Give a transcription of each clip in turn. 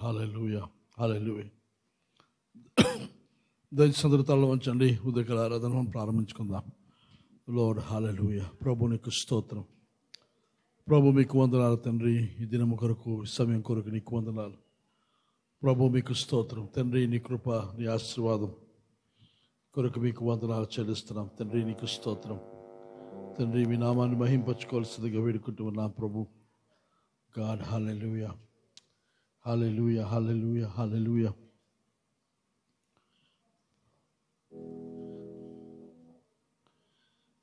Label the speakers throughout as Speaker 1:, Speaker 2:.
Speaker 1: హల్లెలూయా హల్లెలూయా. దయచేసి తలలో వంచండి. ఉదయకాల ఆరాధన ప్రారంభించుకుందాం. లార్డ్ హల్లెలూయా. ప్రభు నీకు స్తోత్రం. ప్రభు మీకు వందనాలు తండ్రి. ఈ దినము కొరకు ఈ సమయం కొరకు నీకు వందనాలు ప్రభు. మీకు స్తోత్రం తండ్రి. నీ కృప నీ ఆశీర్వాదం కొరకు మీకు వందనాలు చెల్లిస్తున్నాం తండ్రి. నీకు స్తోత్రం తండ్రి. మీ నామాన్ని మహింపరచుకోవాల్సిందిగా వేడుకుంటూ ఉన్నాం ప్రభు. గాడ్ హల్లెలూయా హల్లెలూయా హల్లెలూయా హల్లెలూయా.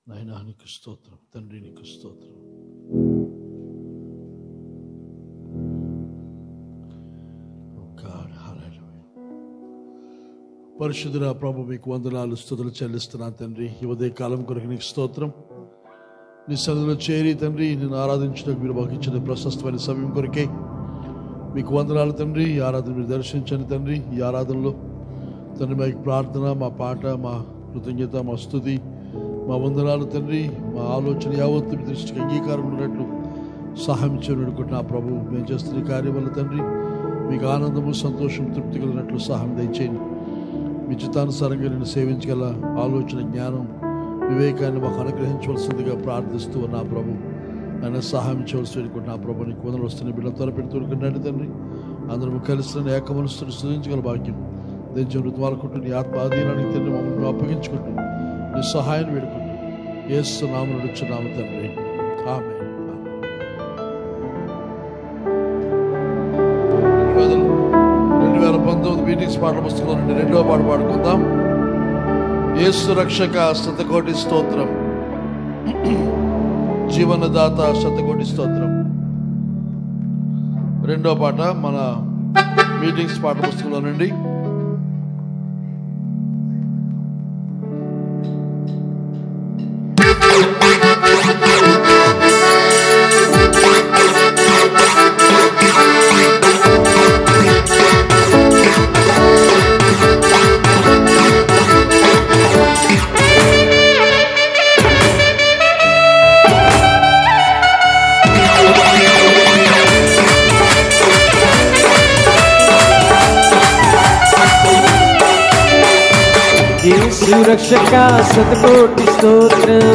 Speaker 1: నాయనా నీకు స్తోత్రం తండ్రి. నీకు స్తోత్రం. పరిశుద్ధుడా ప్రభు మీకు వందనాలు స్తుతులు చెల్లిస్తున్నాను తండ్రి. ఈ ఉదయ కాలం కొరకు నీకు స్తోత్రం. నీ సన్నిధిలో చేరి తండ్రి నేను ఆరాధించడానికి మీరు మాకు ఇచ్చిన ప్రశస్తమైన సమయం కొరకే మీకు వందనాలు తండ్రి. ఈ ఆరాధన మీరు దర్శించండి తండ్రి. ఈ ఆరాధనలో తండ్రి మా ప్రార్థన, మా పాట, మా కృతజ్ఞత, మా స్తుతి, మా వందనాలు తండ్రి, మా ఆలోచన యావత్తు మీ దృష్టికి అంగీకారం ఉన్నట్లు సహాయం చేయనుకుంటున్నా ప్రభు. మేము చేస్తున్న కార్యం వల్ల తండ్రి మీకు ఆనందము, సంతోషం, తృప్తి కలిగినట్లు సహాయం దయచేయండి. మీ చిత్తానుసారంగా నేను సేవించగల ఆలోచన, జ్ఞానం, వివేకాన్ని మాకు అనుగ్రహించవలసిందిగా ప్రార్థిస్తూ ఉన్నా ప్రభు. ఆయన సహాయం చేయవలసి అనుకుంటున్నా ప్రభు. నీకు వందలు వస్తున్న బిడ్డలు త్వరపెడుతున్నట్టు తండ్రి. అందరూ కలిసిన ఏక మనసును స్తుతించగల భాగ్యం దయచేసి ఋతువాలకుంటూ నీ ఆత్మ ఆధీనానికి తండ్రి మమ్మల్ని అప్పగించుకుంటూ నీ సహాయాన్ని వేడుకుంటూ యేసు నామమున అడుగుచున్నాము తండ్రి. ఆమేన్. 2019 మీటింగ్స్ పాటల పుస్తకంలో నుండి 2వ పాట పాడుకుందాం. యేసు రక్షక శతకోటి స్తోత్రం, జీవనదాత శతకోటి స్తోత్రం. 2వ పాట మన మీటింగ్స్ పాటల పుస్తకంలో నుండి.
Speaker 2: రక్షక శతకోటి స్తోత్రం,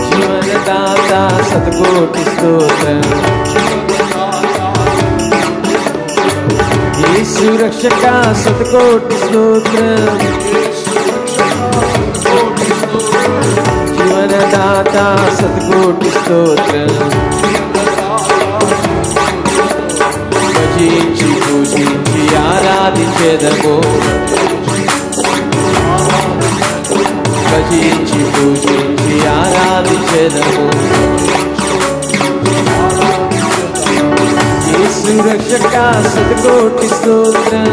Speaker 2: జీవనదాత శతకోటి స్తోత్రం. యేసు రక్షక శతకోటి స్తోత్రం, జీవనదాత శతకోటి స్తోత్రం. భజించి పూజించి ఆరాధించెదము, భజించి పూజించి ఆరాధించెదము. యేసు రక్షక శతకోటి స్తోత్రం,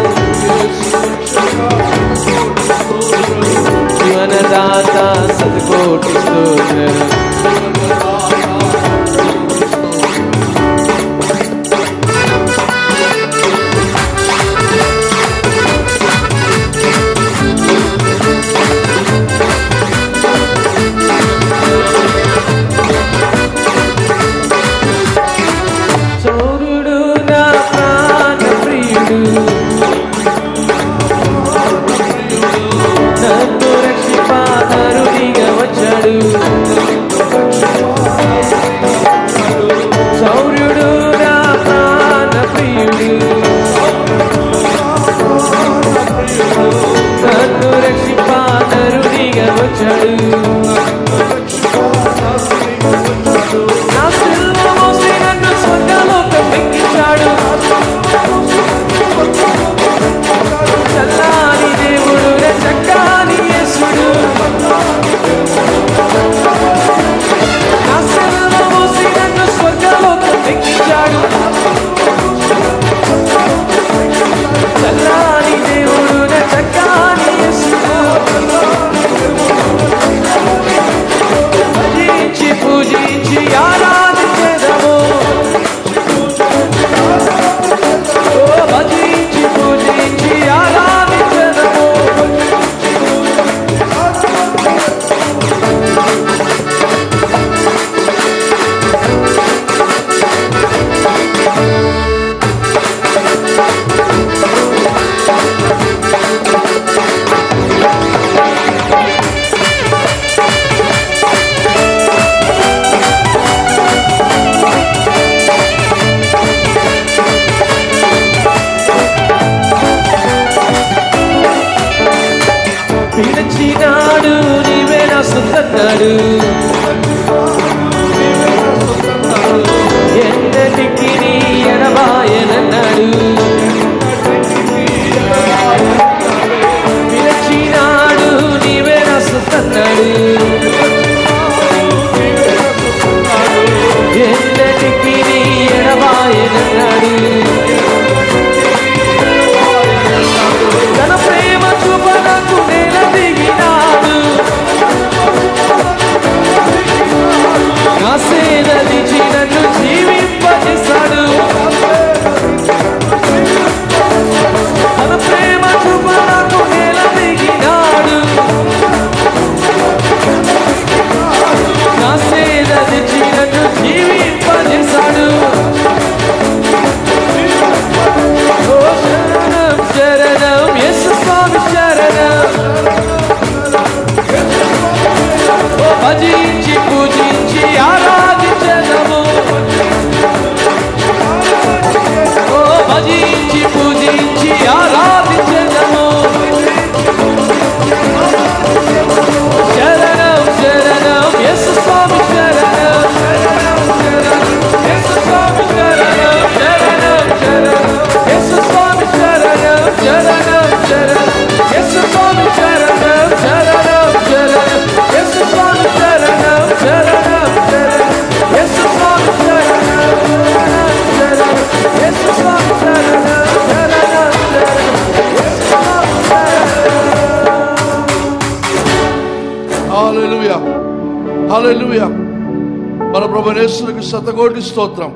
Speaker 2: జీవనదాత శతకోటి స్తోత్రం.
Speaker 3: స్వర్గలోకం ఎక్కించాడు.
Speaker 1: హల్లెలూయా. మన ప్రభువైన యేసునికి శతకోటి స్తోత్రం.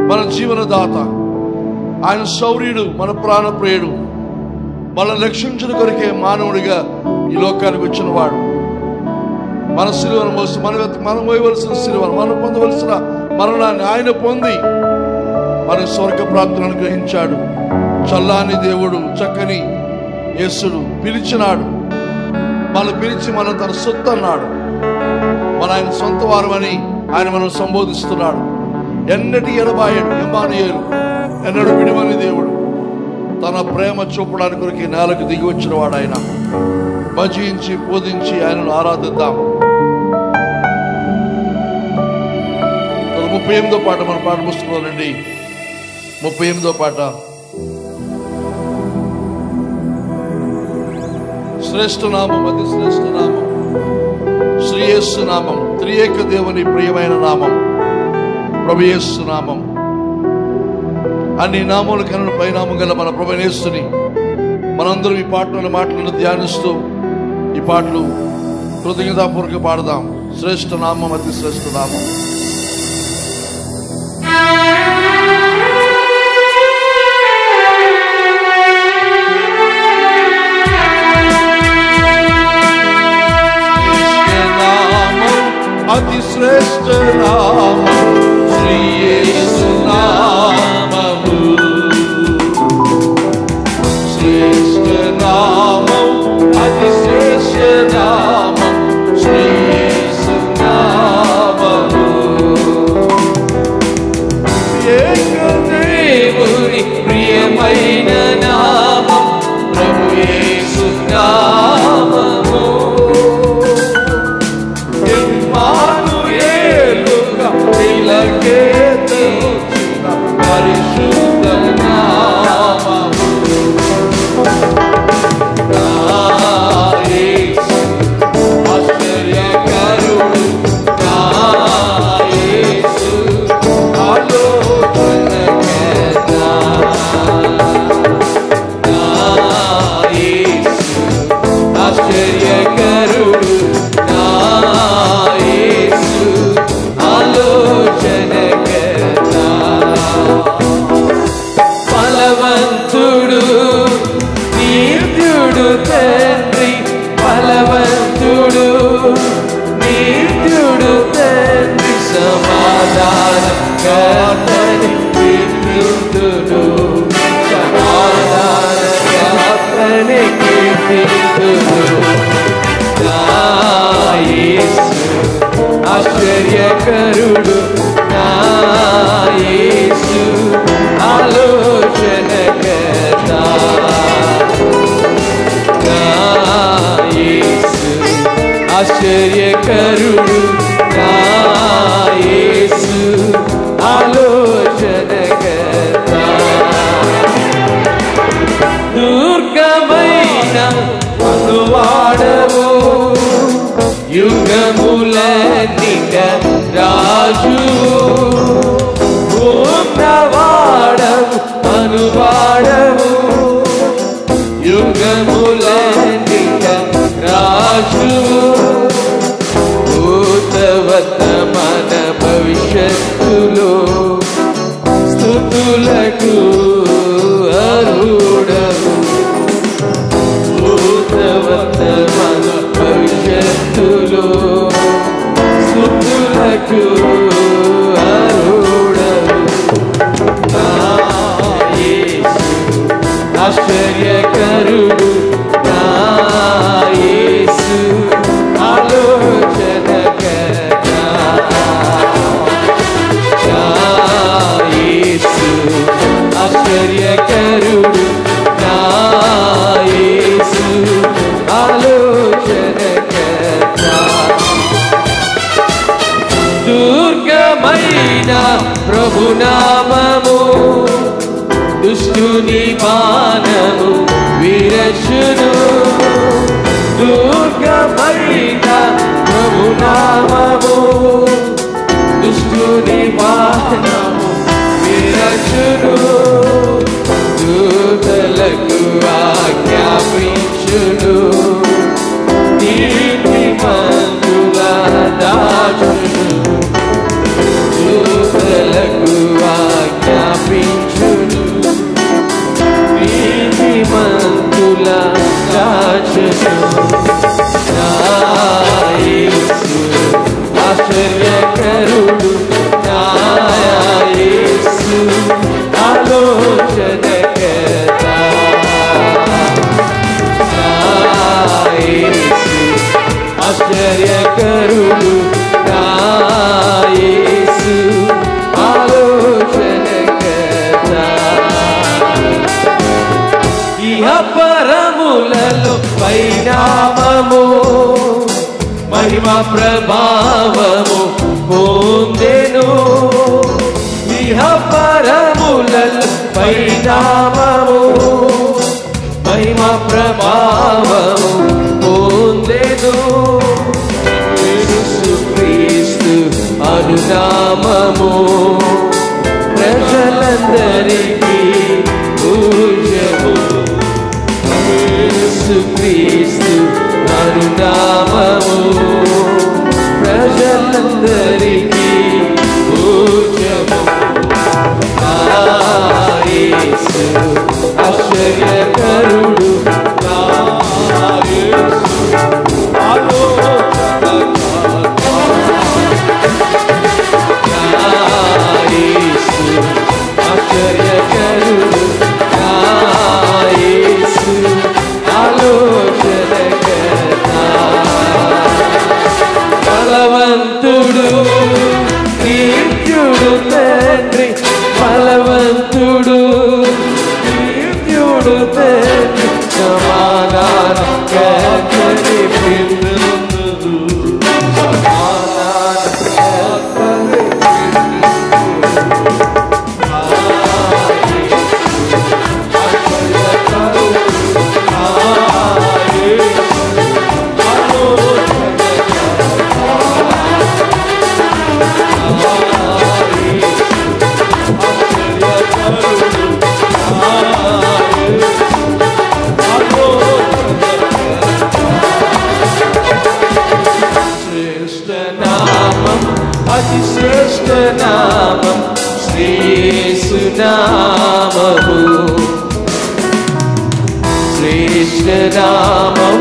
Speaker 1: మన జీవనదాత, ఆయన శౌర్యుడు, మన ప్రాణప్రియుడు, మన రక్షించిన కొరకే మానవుడిగా ఈ లోకానికి వచ్చిన వాడు. మన సిలువను మోసి మనం మోయవలసిన సిలువను, మనం పొందవలసిన మరణాన్ని ఆయన పొంది మన స్వర్గ ప్రాప్తిని అనుగ్రహించాడు. చల్లాని దేవుడు, చక్కని యేసుడు పిలిచినాడు. మనం పిలిచి మనం తన సొత్తు అన్నాడు. మన ఆయన సొంత వారమని ఆయన మనం సంబోధిస్తున్నాడు. ఎన్నటి ఎడబాయడు, ఎమ్మానుయేలు, ఎన్నడు విడివని దేవుడు. తన ప్రేమ చూపడానికి కొరకు నేలకు దిగి వచ్చిన వాడు ఆయన. భజించి పూజించి ఆయనను ఆరాధిద్దాం. 38వ పాట మన పాట పుస్తకంలోనండి. 38వ పాట. శ్రేష్ఠ నామం, అతి శ్రేష్ఠ నామం శ్రీ యేసు నామం. త్రియేక దేవుని ప్రియమైన నామం ప్రభు యేసు నామం. అన్ని నామముల కన్నా పైనామం గల మన ప్రభు యేసుని మనందరం ఈ పాటలను మాటలను ధ్యానిస్తూ ఈ పాటలు కృతజ్ఞతాపూర్వక పాడదాం. శ్రేష్ఠ నామం, అతి శ్రేష్ఠ నామం. అతి శ్రేష్ఠ నామం శ్రీ యేసు నామము. శ్రేష్ఠ నామం, అతి శ్రేష్ఠ నామం శ్రీ యేసు నామము. ఏకదేవుని ప్రియమైన నామం ప్రభు యేసు నామము. పరిశుద్ధ నామము ఆశ్చర్యకరుడు నా యేసు, ఆలోచనకర్త నా యేసు, ఆశ్చర్యకరుడు నా యేసు, ఆలోచనకర్త. బలవంతుడు నిత్యుడు తండ్రి, బలవంతుడు నిత్యుడు తండ్రి, సమాధానకర్తని కీర్తింతును, సమాధానకర్తని కీర్తింతును. నా యేసు ఆశ్చర్యకరుడు నా యేసు, ఆలోచనకర్త నా యేసు, ఆశ్చర్యకరుడు నా యేసు, ఆలోచనకర్త. దుర్గమైన అనువాడవు, యుగములన్నిట రాజు, ఉన్నవాడవు అనువాడవు, యుగములన్నిట రాజు. భూతవర్తమాన భవిష్యత్తులో స్తుతులకు అర్హుడవు. భూతవర్తమాన భవిష్యత్తులో స్తుతులకు అర్హుడవు. నా యేసు ఆశ్చర్యకరుడు నా యేసు, ఆలోచనకర్త నా యేసు, ఆశ్చర్యకరుడు నా యేసు, ఆలోచనకర్త. దుర్గమైన ప్రభునామము దుష్టుని బాణము విరచును. దుర్గమైన ప్రభునామము దుష్టుని బాణము విరచును. దూతలకు ఆజ్ఞాపించును, నీతిమంతుల దారి
Speaker 2: పరిణామము మహిమ ప్రభావము పొందెను ఇహ పరములలో పరిణామము మహిమ ప్రభావము పొందెను యేసుక్రీస్తు అనునామము ప్రజలందరికీ పూజ్యము యేసుక్రీస్తు అనునామము ప్రజలందరికీ పూజ్యము నా యేసు ఆశ్చర్యకరుడు నా యేసు ఆశ్చర్యకరుడు నా యేసు ఆలోచనకర్త బలవంతుడు నిత్యుడు తండ్రి బలవంతుడు నిత్యుడు తండ్రి సమాధానకర్తని పిలుతుడు సమాధానకర్తని శ్రేష్ఠ నామం శ్రీ యేసు నామము శ్రేష్ఠ నామం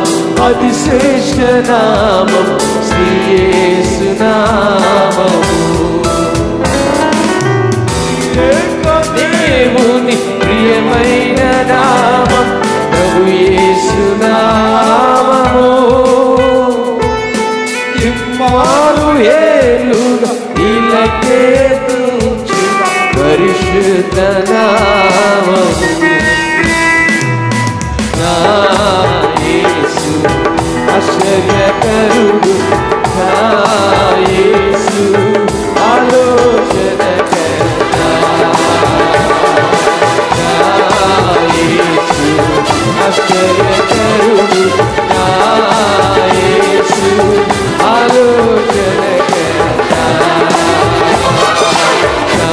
Speaker 2: అతి శ్రేష్ఠ నామం శ్రీ యేసు నామము దేవుని ప్రియమైన నామం ప్రభు యేసు నామము ఇమ్మానుయేలుగా ఇలకే పరిశుద్ధ నామము నా యేసు ఆశ్చర్యకరుడు నా యేసు ఆలోచనకర్త నా యేసు ఆశ్చర్యకరుడు నా యేసు ఆలోచనకర్త నా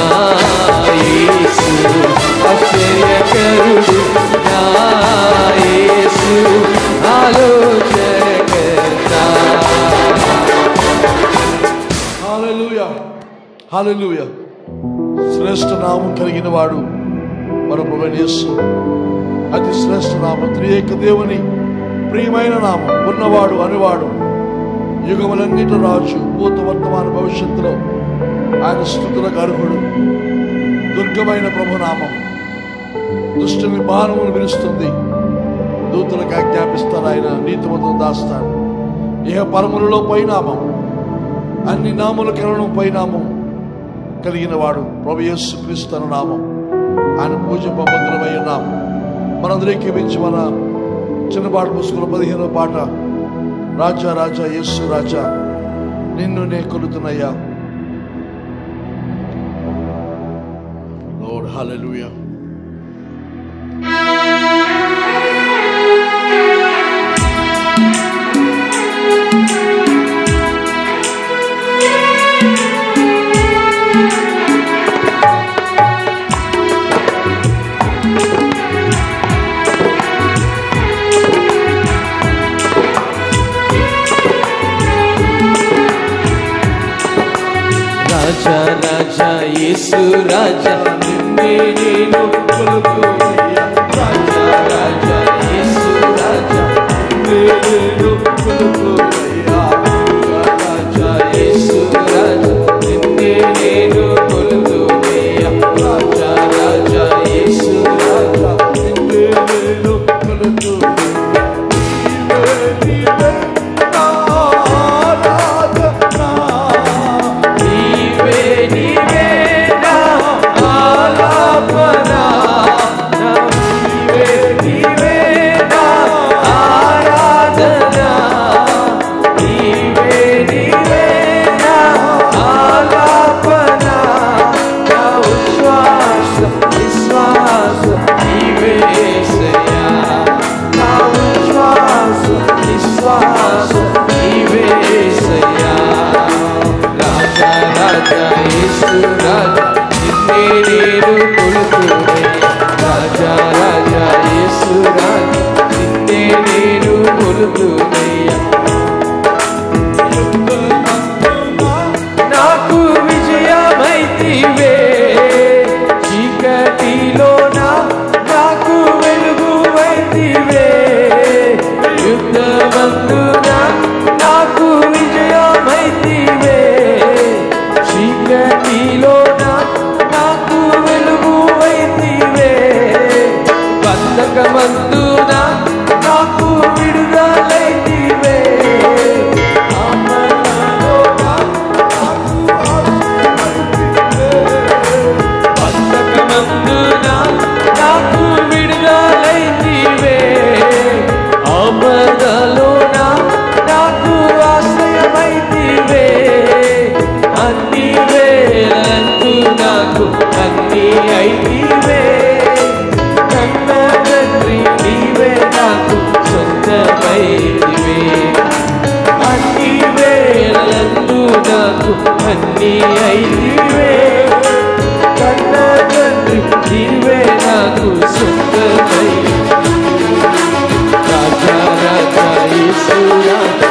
Speaker 2: యేసు ఆశ్చర్యకరుడు నా యేసు ఆలోచనకర్త.
Speaker 1: హల్లెలూయా హల్లెలూయా. శ్రేష్ఠ నామం కలిగిన వాడు మన ప్రభువైన యేసు. అతి శ్రేష్ఠ నామం, త్రియేక దేవుని ప్రియమైన నామం, ఉన్నవాడు అనువాడు, యుగములన్నిటి రాజు, భూత వర్తమాన భవిష్యత్తులో ఆయన స్తుతులకు అర్హుడు. దుర్గమైన ప్రభునామం దుష్టుని బాణములు విరుస్తుంది, దూతలకు ఆజ్ఞాపిస్తాడు, ఆయన నీతిమంతులను దాస్తాడు. ఇహ పరములలో పైనామం, అన్ని నామములకెలను పైనామం కలిగిన వాడు ప్రభు యేసుక్రీస్తు అను నామం. ఆయన పూజింపబద్ధమైన నామం. మనందరికీ మించి మన చిన్నపాట పుస్తకంలో 15వ పాట, రాజా రాజా యేసు రాజా నిన్ను నే కొలుతున్నయ్యా. లార్డ్ హల్లెలూయా.
Speaker 2: రాజా రాజా యేసు రాజా నిన్నే నేను కొలుతున్నయ్యా. రాజా రాజా యేసు రాజా నిన్నే నేను కొలుతున్నయ్యా. రాజా యేసు రాజా నిన్నే నేను కొలుతున్నయ్యా. రాజా రాజా యేసు రాజా నిన్నే నేను కొలుతున్నయ్యా. అయితివే కన్న తండ్రి నీవే నాకు సొంతమైతివే అన్ని వేళలందు నాకు అన్ని అయితివే కన్న తండ్రి నీవే నాకు సొంతమైతివే రాజా రాజా యేసు రాజా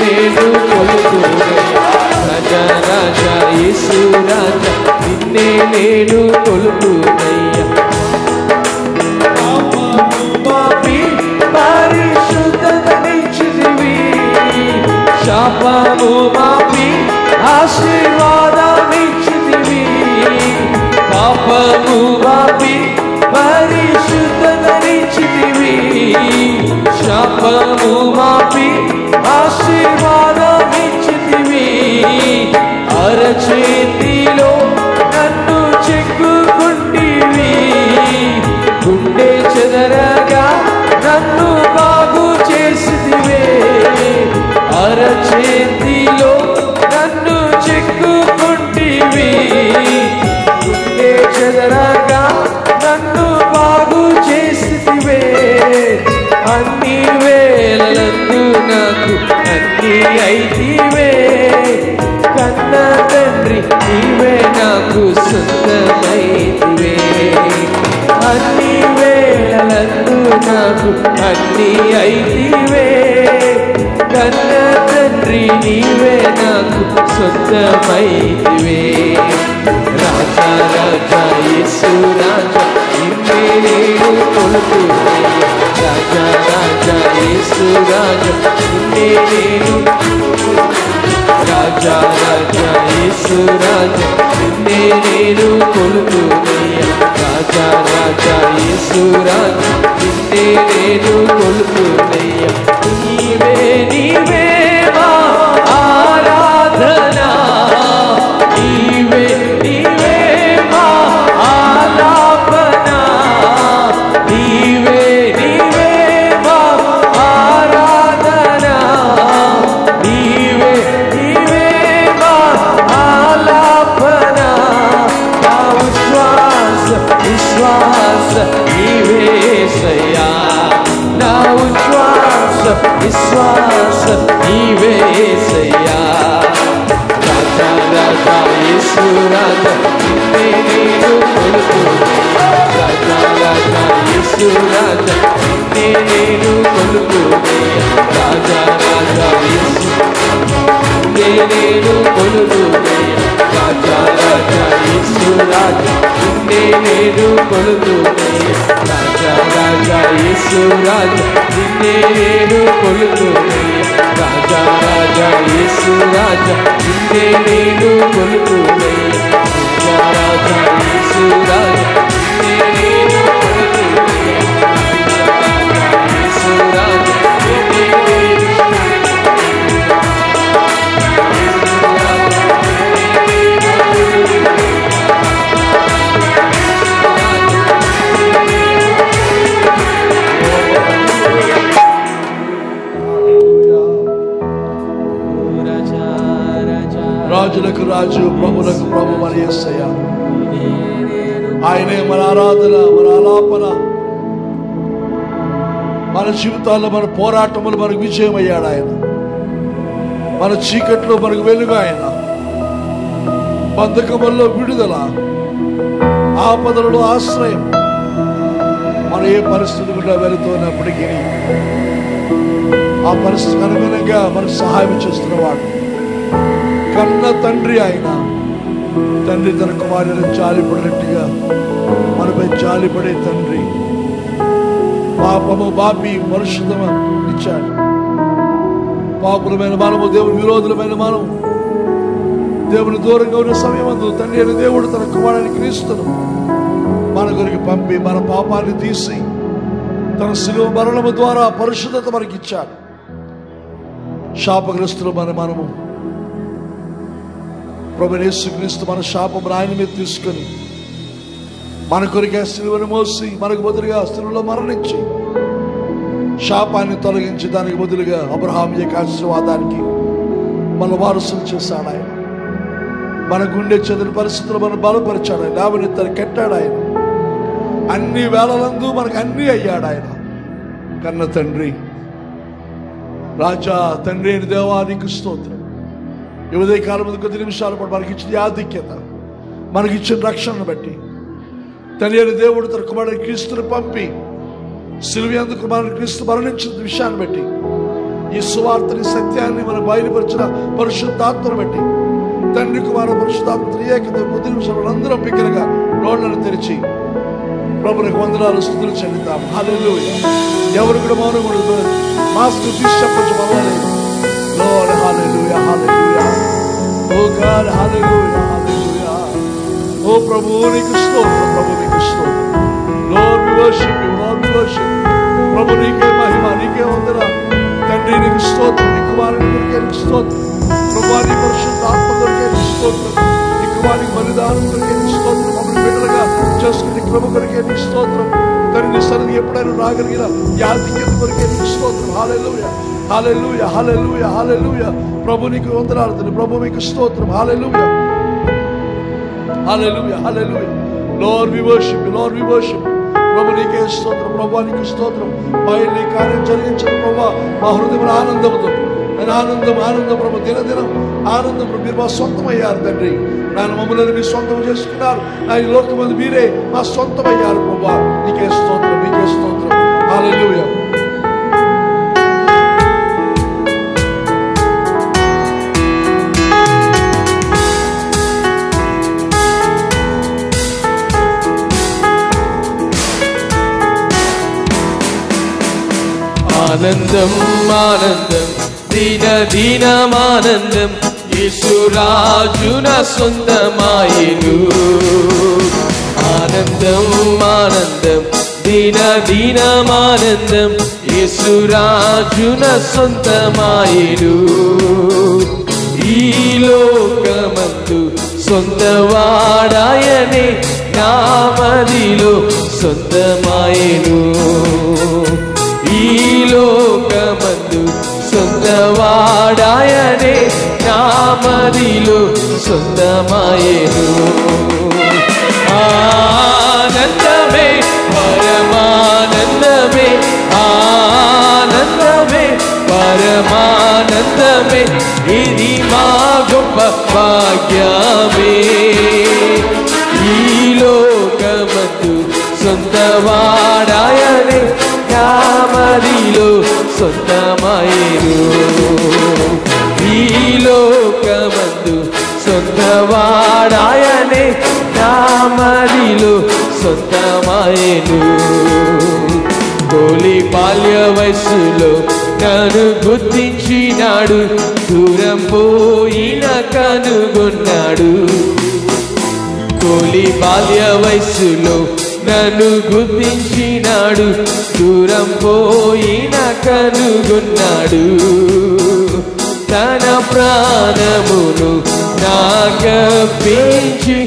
Speaker 2: నేను కొలుకునయ్యా రాజా రాజా యేసు రాజా నిన్నే నేను కొలుకునయ్యా పాపి పరిశుద్ధతనిచ్చితివి శాపము మాపి ఆశీర్వాదమిచ్చితివి పాపము మాపి పరిశుద్ధతనిచ్చితివి శాపము మాపి ఆశీర్వాదమిచ్చితివి అరచేతిలో నన్ను చెక్కుకుంటివి గుండె చెదరగా నన్ను బాగు చేసితివే అరచేతిలో నన్ను చెక్కుకుంటివి గుండె చెదరగా నన్ను బాగు చేసితివే అన్ని వేళలందు నాకు అన్ని అయితివే కన్న తండ్రి నీవే నాకు సొంతమైతివే అన్ని వేళలందు నాకు అన్ని అయితివే కన్న తండ్రి నీవే నాకు సొంతమైతివే రాజా రాజా యేసు రాజా నిన్నే నేను కొలుకునయ్యా రాజా రాజా యేసు రాజా నిన్నే నేను రాజా రాజా యేసు రాజా నిన్నే నేను కొలుకునయ్యా రాజా రాజా యేసు రాజా నిన్నే నేను కొలుకునయ్యా నీవే నీవే మా ఆరాధన నీవే నీవే మా ఆలాపన నీవే నీవే మా ఆరాధన నీవే నీవే మా ఆలాపన నా విశ్వాస విశ్వాస నీవేసయ్యా నా విశ్వాస విశ్వాస నీవేసయ్యా రాజా రాజా యేసు రాజా నిన్నే నేను కొలుకునయ్యా రాజా రాజా యేసు రాజా నిన్నే నేను కొలుకునయ్యా రాజా రాజా యేసు నిన్నే నేను కొలుకునయ్యా రాజా రాజా యేసు రాజా నిన్నే నేను కొలుకునయ్యా రాజా రాజా యేసు రాజా నిన్నే నేను కొలుకునయ్యా రాజా రాజా యేసు రాజా నిన్నే నేను కొలుకునయ్యా రాజా రాజా యేసు రాజా నిన్నే నేను కొలుకునయ్యా రాజా యేసు రాజా నిన్నే నేను
Speaker 1: రాజులకు రాజు ప్రభులకు ప్రభు మన యేసయ్య ఆయనే మన ఆరాధన మన ఆలాపన మన జీవితాల్లో మన పోరాటములు మనకు విజయం అయ్యాడు ఆయన మన చీకట్లో మనకు వెలుగు ఆయన బంధకముల్లో విడుదల ఆపదలలో ఆశ్రయం మనం ఏ పరిస్థితి గుండా వెళుతున్నప్పటికీ ఆ పరిస్థితికి అనుగుణంగా మనకు సహాయం చేస్తున్నవాడు కన్న తండ్రి ఆయన తండ్రి తన కుమారులను జాలిపడినట్టుగా మనపై జాలిపడే తండ్రి పాపము బాపి పరిశుద్ధము ఇచ్చాడు పాపులమైన మనము దేవుని విరోధులమైన మనము దేవుని దూరంగా ఉన్న సమయమందు తండ్రి అయిన దేవుడు తన కుమారుని క్రీస్తును మన కొరకు పంపి మన పాపాన్ని తీసి తన శిలువ మరణము ద్వారా పరిశుద్ధత మనకి ఇచ్చాడు శాపగ్రస్తులు మనము ప్రభువైన యేసుక్రీస్తు మన శాపం ఆయన మీద తీసుకొని మన కొరికే శిలువను మోసి మనకు బదులుగా శిలువలో మరణించి శాపాన్ని తొలగించి దానికి బదులుగా అబ్రహాం యొక్క ఆశీర్వాదానికి మన వారసులు చేశాడు ఆయన మన గుండె చెదిన పరిస్థితులు మనం బలపరిచాడు ఆయన, లేవనెత్తని కట్టాడు ఆయన, అన్ని వేళలందు మనకు అన్ని అయ్యాడు ఆయన. కన్న తండ్రి, రాజా, తండ్రి అయిన దేవా నీకు స్తోత్రం. ఈ ఉదయకాలం కొద్ది నిమిషాల పాటు మనకిచ్చిన ఆధిక్యత, మనకిచ్చిన రక్షణను బట్టి తండ్రి అయిన దేవుడు తన కుమారుడు క్రీస్తుని పంపి సిలువయందు కుమారుడు క్రీస్తు మరణించిన విషయాన్ని బట్టి, ఈ సువార్తని సత్యాన్ని మనం బయలుపరిచిన పరిశుద్ధాత్మను బట్టి తండ్రి కుమార పరిశుద్ధాత్మ ఏకత కొద్ది నిమిషాలు అందరం బిగ్గరగా నోళ్లను తెరిచి ప్రభునికి వందనాలు స్తుతులు చెల్లిద్దాం. హల్లెలూయా. ఎవరు కూడా మౌనం ఉండదు. మాస్టర్ తీసి చెప్పచ్చు పర్వాలేదు. Lord, hallelujah, hallelujah. Oh God, hallelujah, hallelujah. Oh ప్రభు నీకు స్తోత్రం, ప్రభు నీకు స్తోత్రం. Lord, we worship you, Lord, we worship you. ప్రభు నీకే మహిమ, నీకే వందనాలు. తండ్రి నీకు స్తోత్రం, నీ కుమారుని కొరికే నీకు స్తోత్రం. ప్రభువా నీ పరిశుద్ధాత్మ కొరికే నీకు స్తోత్రం. నీ కుమారుని బలిదానం కొరికే నీకు స్తోత్రం. మమ్మల్ని బిడ్డలుగా చేసుకుని కృప కొరికే నీకు స్తోత్రం. తండ్రి నీ సన్నిధికి ఎప్పుడైనా రాగలిగిన యాతిక్యత కొరికే నీకు స్తోత్రం. హల్లెలూయా, హల్లెలూయా, హల్లెలూయా, హల్లెలూయా. ప్రభు నీకు వందనాలు తండ్రి, ప్రభు నీకు స్తోత్రం. హల్లెలూయా, హల్లెలూయా, హల్లెలూయా. Lord, we worship you, Lord, we worship you. ప్రభు నీకే స్తోత్రం, ప్రభు నీకు స్తోత్రం. పైన నీ కార్యం జరిగించిన ప్రభు మా హృదయం ఆనందంతో, నేను ఆనందం ఆనందం ప్రభు, దినదినం ఆనందం. మీరు మా సొంతం అయ్యారు తండ్రి. నాన్న మమ్మల్ని మీ సొంతం చేసుకున్నారు. నా ఈ లోకమందు మీరే మా సొంతం అయ్యారు ప్రభు. నీకే స్తోత్రం, నీకే స్తోత్రం. హల్లెలూయా.
Speaker 2: ఆనందం ఆనందం దిన దినమానందం యేసురాజున సొంతమాయెను. ఆనందం ఆనందం దిన దినమానందం యేసురాజున సొంతమాయెను. ఈ లోకమందు సొంతవాడాయనే నామదిలో సొంతమాయెను. ఈ లోకమందు సొంతవాడాయనే నామదిలో సొంతమాయెను. ఆనందమే పరమానందమే, ఆనందమే పరమానందమే, ఇది మా గొప్ప భాగ్యమే. ఈ లోకమందు సొంతవాడాయనే నామదిలో సొంతమాయెను. ఈ లోకమందు సొంతవాడాయనే నామదిలో సొంతమాయెను. తొలి బాల్య వయసులో నన్ను గుర్తించినాడు, దూరం పోయిన కనుగొన్నాడు. తొలి బాల్య వయసులో నన్ను గుర్తించినాడు, దూరం పోయిన కనుగొన్నాడు. తన ప్రాణమును నాకర్పించి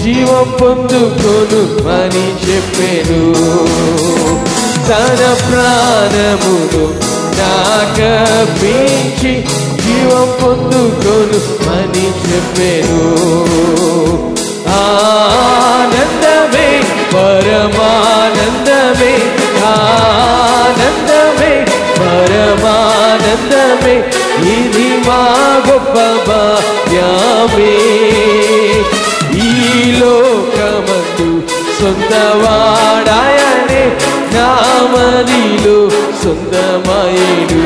Speaker 2: జీవం పొందుకొను అని చెప్పెను. తన ప్రాణమును నాకర్పించి జీవం పొందుకొను అని చెప్పెను. ఆనందమే పరమానందమే, ఆనందమే పరమానందమే, ఇది మా గొప్ప భాగ్యమే. ఈ లోకమందు సొంతవాడాయనే నామదిలో సొంతమాయెను.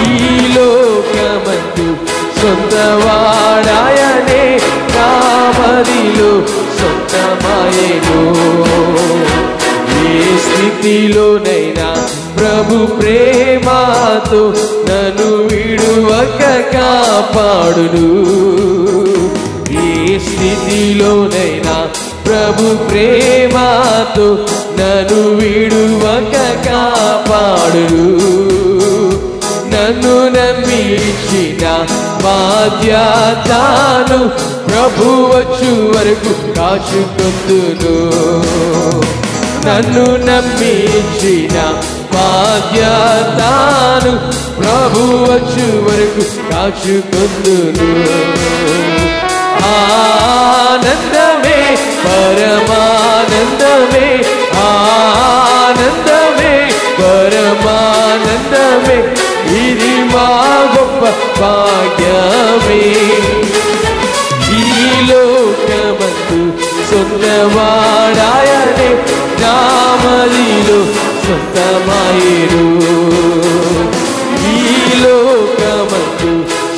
Speaker 2: ఈ లోకమందు సొంతవాడాయనే నామదిలో సొంతమాయెను. ఏ స్థితిలోనైనా ప్రభు ప్రేమతో నన్ను విడువక కాపాడును. ఏ స్థితిలోనైనా ప్రభు ప్రేమతో నన్ను విడువక కాపాడును. నన్ను నమ్మించిన బాధ్యతను ప్రభు వచ్చు వరకు కాచుకొందును. నన్ను నమ్మించిన బాధ్యతను ప్రభు వచ్చు వరకు కాచుకొందును. ఆనందమే పరమానందమే ఆనందమే పరమానందమే ఇది మా గొప్ప భాగ్యమే ఈ లోకమందు సొంతవాడాయనే నామదిలో సొంతమాయేరు ఈ లోకమందు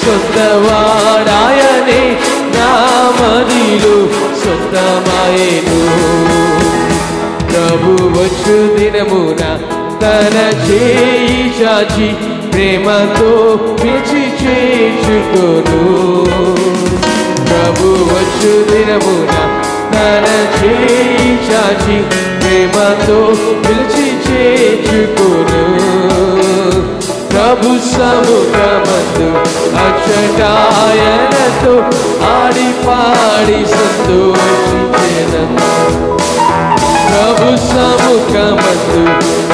Speaker 2: సొంతవాడాయనే నామదిలో సొంతమాయేరు ప్రభు వచ్చు దినమున తన చేయి చాచి ప్రేమతో పిలిచి చేర్చుకొను ప్రభు వచ్చు దినమున తన చేయి చాచి ప్రేమతో పిలిచి చేర్చుకొను ప్రభు సముఖమందు అచ్చటాయనతో ఆడి పాడి సంతోషించెదను ప్రభు సముఖమందు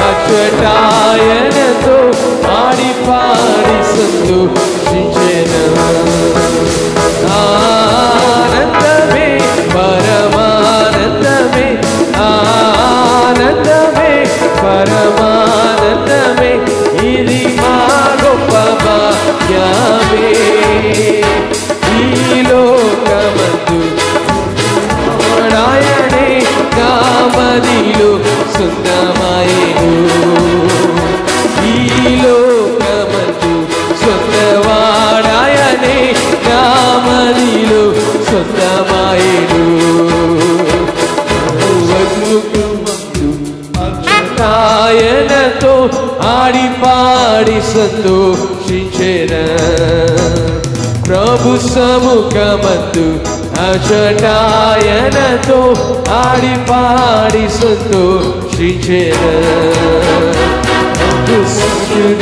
Speaker 2: అచ్చటాయనతో ఆడి పాడి సంతోషించెదను ఆనందమే పరమానందమే ఆనందమే పరమానందమే ఇది మా గొప్ప భాగ్యమే ఈ లోకమందు ఆయనే నామదిలో సొంతమాయేను ఈ లోకమందు సొంతవాడాయనే నామదిలో సొంతమాయేను ఆయనతో ఆడి పాడి సంతోషించెద ప్రభు సముఖమందు అచటాయనతో ఆడి పాడి సంతోషించెద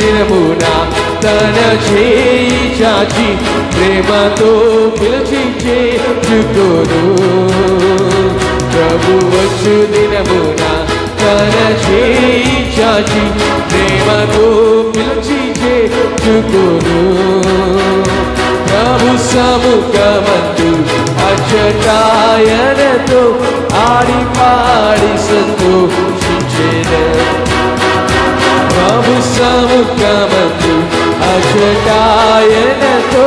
Speaker 2: దినమున తన చేయి చాచి ప్రేమతో పిలిచి చేర్చుకొను ప్రభు వచ్చు దినమున తన చేయి చాచి ప్రేమతో పిలిచి చేర్చుకొను ప్రభు సముఖమందు అచ్చటాయనతో ఆడి పాడి సంతోషించెదను ప్రభు సముఖమందు అచ్చటాయనతో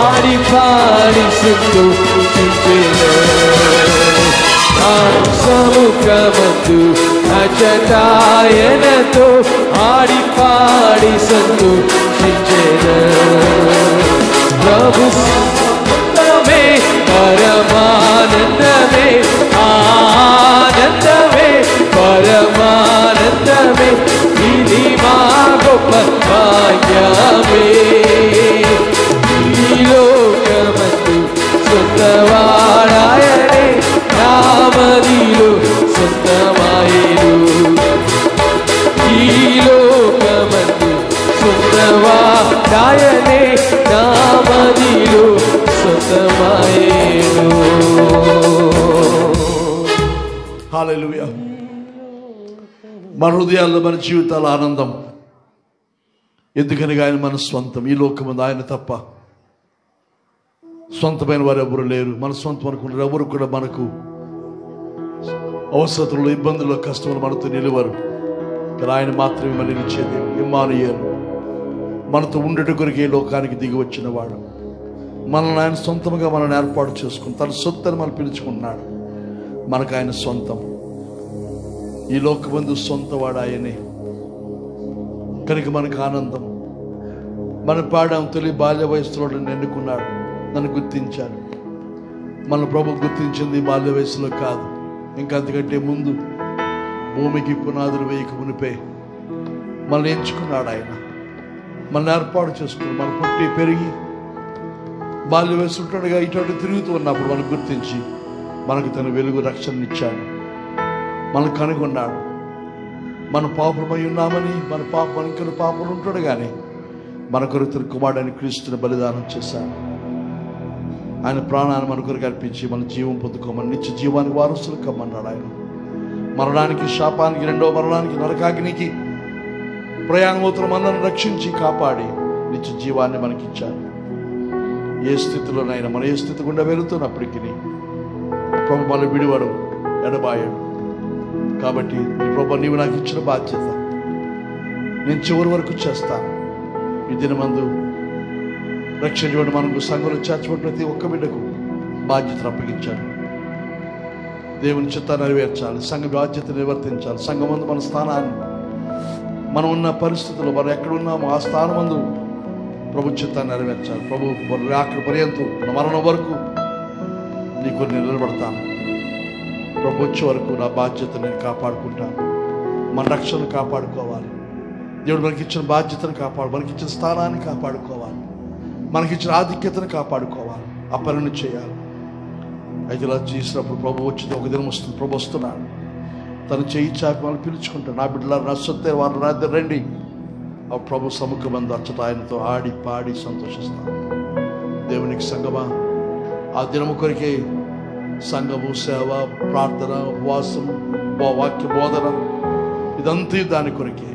Speaker 2: ఆడి పాడి సంతోషించెదను సముఖమందు అచ్చటాయనతో ఆడి పాడి సంతోషించెదను ప్రభు సముఖమే పరమానందమే ఆనందమే పరమానందమే ఇది మా గొప్ప భాగ్యమే ఈ లోకమందు సొంతవాడాయనే నామదిలో సొంతమాయేను ఈ లోకమందు సొంతవాడాయనే నామదిలో సొంతమాయేను.
Speaker 1: హల్లెలూయా. మన హృదయాల్లో మన జీవితాల ఆనందం ఎందుకనగా ఆయన మన స్వంతం. ఈ లోకమందు ఆయన తప్ప స్వంతమైన వారు ఎవరు లేరు. మన స్వంతం అనుకున్నారు ఎవరు కూడా మనకు అవసరతలు ఇబ్బందులు కష్టములు మనతో నిలువరు. కానీ ఆయన మాత్రమే మన నిలిచేది. ఇమ్మానుయేలు మనతో ఉండేట కొరకు ఈ లోకానికి దిగి వచ్చిన వాడు. మనల్ని ఆయన సొంతంగా మనల్ని ఏర్పాటు చేసుకుని తన సొత్తని మనం పిలుచుకుంటున్నాడు. మనకు ఆయన సొంతం. ఈ లోకమందు సొంతవాడు ఆయనే కనుక మనకు ఆనందం. మనం పాడాం తొలి బాల్య వయసులో నన్ను ఎన్నుకున్నాడు, నన్ను గుర్తించాడు. మన ప్రభు గుర్తించింది బాల్య వయసులో కాదు, ఇంకా అంతకంటే ముందు భూమికి పునాదులు వేయక మునిపే మనల్ని ఎంచుకున్నాడు ఆయన. మనల్ని ఏర్పాటు చేసుకుని మనం పుట్టి పెరిగి బాల్య వయసు ఉంటాడుగా ఇటువంటి తిరుగుతూ ఉన్నప్పుడు మనం గుర్తించి మనకు తన వెలుగు రక్షణనిచ్చాడు. మనకు కనుగొన్నాడు. మన పాపమై ఉన్నామని మన ఇంకొక పాపలు ఉంటాడు కానీ మన కొరకు తన కుమారుడైన క్రీస్తుని బలిదానం చేశాడు. ఆయన ప్రాణాన్ని మన కొరకు అర్పించి మన జీవం పొందుకోమని నిత్య జీవానికి వారసులు కమ్మన్నాడు. ఆయన మరణానికి, శాపానికి, రెండవ మరణానికి, నరకాగ్నికి ప్రయాణమవుతున్న మనల్ని రక్షించి కాపాడి నిత్య జీవాన్ని మనకిచ్చాడు. ఏ స్థితిలోనైనా మనం ఏ స్థితి గుండా వెళుతున్నప్పటికీ ప్రభు మన విడివాడు, ఎడబాయాడు. కాబట్టి ప్రభు నీవు నాకు ఇచ్చిన బాధ్యత నేను చివరి వరకు చేస్తాను. ఈ దినమందు రక్షించబడి మనకు సంఘంలో చేర్చబడిన ప్రతి ఒక్క బిడ్డకు బాధ్యతను అప్పగించాడు. దేవుని చిత్తాన్ని నెరవేర్చాలి, సంఘ బాధ్యత నిర్వర్తించాలి. సంఘమందు మన స్థానాన్ని, మనం ఉన్న పరిస్థితుల్లో మనం ఎక్కడున్నామో ఆ స్థానం మందు ప్రభు చిత్తాన్ని నెరవేర్చాలి. ప్రభు అక్కడ పర్యంతం నా మరణం వరకు నీకు నేను నిలబడతాను. ప్రభు వచ్చే వరకు నా బాధ్యత నేను కాపాడుకుంటాను. మన రక్షణను కాపాడుకోవాలి. దేవుడు మనకిచ్చిన బాధ్యతను మనకిచ్చిన స్థానాన్ని కాపాడుకోవాలి. మనకిచ్చిన ఆధిక్యతను కాపాడుకోవాలి. ఆ పనులు చేయాలి. అయితే ఇలా చేసినప్పుడు ప్రభు వచ్చింది. ఒక దినం వస్తుంది, ప్రభు వస్తున్నాడు. తను చేయి చాపి వాళ్ళు పిలుచుకుంటాడు. నా బిడ్డలారు నా సొత్తే వాళ్ళు నా దగ్గర రండి. ఆ ప్రభు సముఖమందు అచ్చట ఆయనతో ఆడి పాడి సంతోషిస్తాను. దేవునికి సంగమా, ఆ దినము కొరికే సంఘము, సేవ, ప్రార్థన, ఉపవాసం, వాక్య బోధన ఇదంతా దాని కొరికే.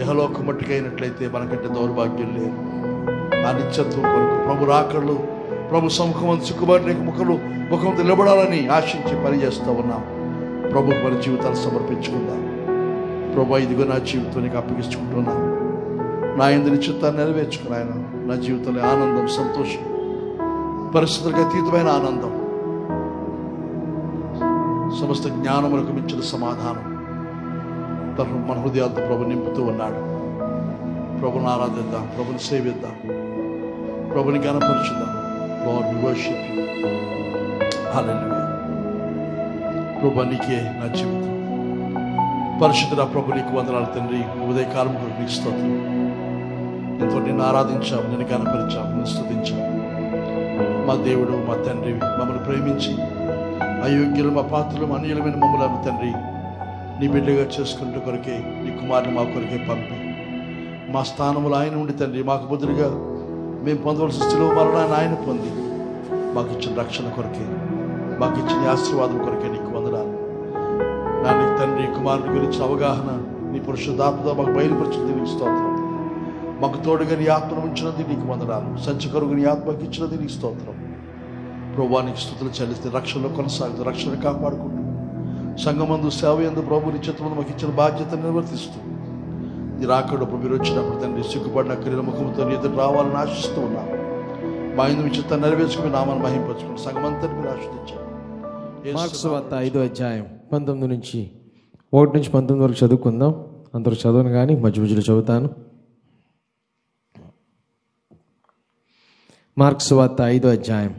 Speaker 1: యెహోలోక మట్టుకైనట్లయితే మనకంటే దౌర్భాగ్యం లేదు. ఆ నిత్యత్వం కొరకు ప్రభు రాకళ్ళు, ప్రభు సముఖం సిక్కుబాటు ముఖం నిలబడాలని ఆశించి పనిచేస్తూ ఉన్నాం. ప్రభుకు మన జీవితాన్ని సమర్పించుకుందాం. ప్రభు ఇదిగో నా జీవితం నీకు అప్పగించుకుంటున్నాను. నా యందు నీ చిత్తాన్ని నెరవేర్చుకుని ఆయన నా జీవితంలో ఆనందం, సంతోషం, పరిస్థితులకు అతీతమైన ఆనందం, సమస్త జ్ఞానములకు మించిన సమాధానం మన హృదయాలతో ప్రభు నింపుతూ ఉన్నాడు. ప్రభుని ఆరాధిద్దాం, ప్రభుని సేవిద్దాం, ప్రభుని ఘనపరచుదాం. Lord, we worship you. Hallelujah. ప్రభు నీకే నా జీవితం. పరిశుద్ధుడా ప్రభు నీకు వందనాలు తండ్రి. ఉదయకాలం నీకు స్తోత్రం. ఎంతో నిన్ను ఆరాధించాం, నిన్ను ఘనపరిచాం, నిన్ను స్తుతించాం. మా దేవుడు, మా తండ్రి, మమ్మల్ని ప్రేమించి అయోగ్యులు, మా పాత్రలు, అన్యులమైన మమ్మలను తండ్రి నీ బిడ్డగా చేసుకుంటూ కొరకే నీ కుమారుని మా కొరకే పంపి మా స్థానములు ఆయన ఉండి తండ్రి మాకు బదులుగా మేము పొందవలసిన స్థితిలో మరణాన్ని ఆయన పొంది మాకు ఇచ్చిన రక్షణ కొరకే, మాకు ఇచ్చిన ఆశీర్వాదం కొరకే నీకు వందనాలు. నా నీ తండ్రి కుమారుని గురించి అవగాహన నీ పరిశుద్ధాత్మతో మాకు బయలుపరిచింది నీకు స్తోత్రం. మాకు తోడుగా నీ ఆత్మను ఉంచినది నీకు వందనాలు. సంచకరుగు నీ ఆత్మకి ఇచ్చినది నీకు స్తోత్రం. ప్రభువానికి స్తుతులు చెల్లిస్తే రక్షణలో కొనసాగుతూ రక్షణ కాపాడుకుంటూ సంఘమందు సేవ యందు ప్రభు నిశ్చితమందు మాకు ఇచ్చిన బాధ్యతను నిర్వర్తిస్తూ ఈ రాకడప్పుడు మీరు వచ్చినప్పుడు తండ్రి సిగ్గుపడిన క్రియల ముఖంతో నీ ఎదురు రావాలని ఆశిస్తూ ఉన్నాను. మా ఇందు మీ చిత్తాన్ని నెరవేర్చుకుని నామాన్ని మహింపరచుకుని సంఘమంతటి మీరు ఆశీర్వదించారు.
Speaker 2: మార్క్స్ వార్త 5వ అధ్యాయం 19 నుంచి 19 వరకు చదువుకుందాం. అందరూ చదవను కానీ మధ్య మధ్యలో చదువుతాను. మార్క్స్ వార్త 5వ అధ్యాయం.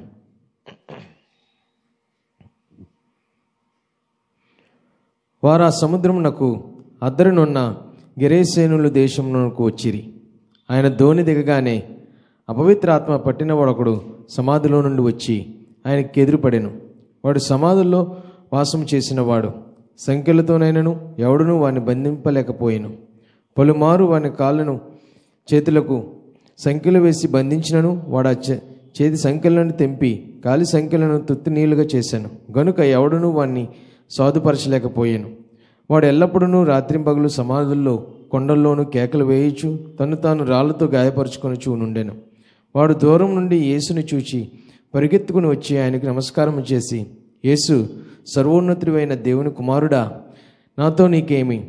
Speaker 2: వారు ఆ సముద్రమునకు అద్దరునున్న గెరేసేనుల దేశమునకు వచ్చిరి. ఆయన ధోని దిగగానే అపవిత్రాత్మ పట్టినవాడొకడు సమాధిలో నుండి వచ్చి ఆయనకి ఎదురుపడెను. వాడు సమాధుల్లో వాసం చేసినవాడు. సంఖ్యలతోనైనను ఎవడునూ వాడిని బంధింపలేకపోయాను. పలుమారు వాని కాళ్ళను చేతులకు సంఖ్యలు వేసి బంధించినను వాడు ఆ చేతి సంఖ్యలను తెంపి కాలి సంఖ్యలను తుత్తి నీళ్లుగా చేశాను. గనుక ఎవడునూ వాణ్ణి సాధుపరచలేకపోయాను. వాడు ఎల్లప్పుడూ రాత్రింపగలు సమాధుల్లో కొండల్లోనూ కేకలు వేయచ్చు తను తాను రాళ్లతో గాయపరుచుకొనుచూ నుండెను. వాడు దూరం నుండి యేసుని చూచి పరిగెత్తుకుని వచ్చి ఆయనకు నమస్కారం చేసి, యేసు, సర్వోన్నతుడైన దేవుని కుమారుడా, నాతో నీకేమి?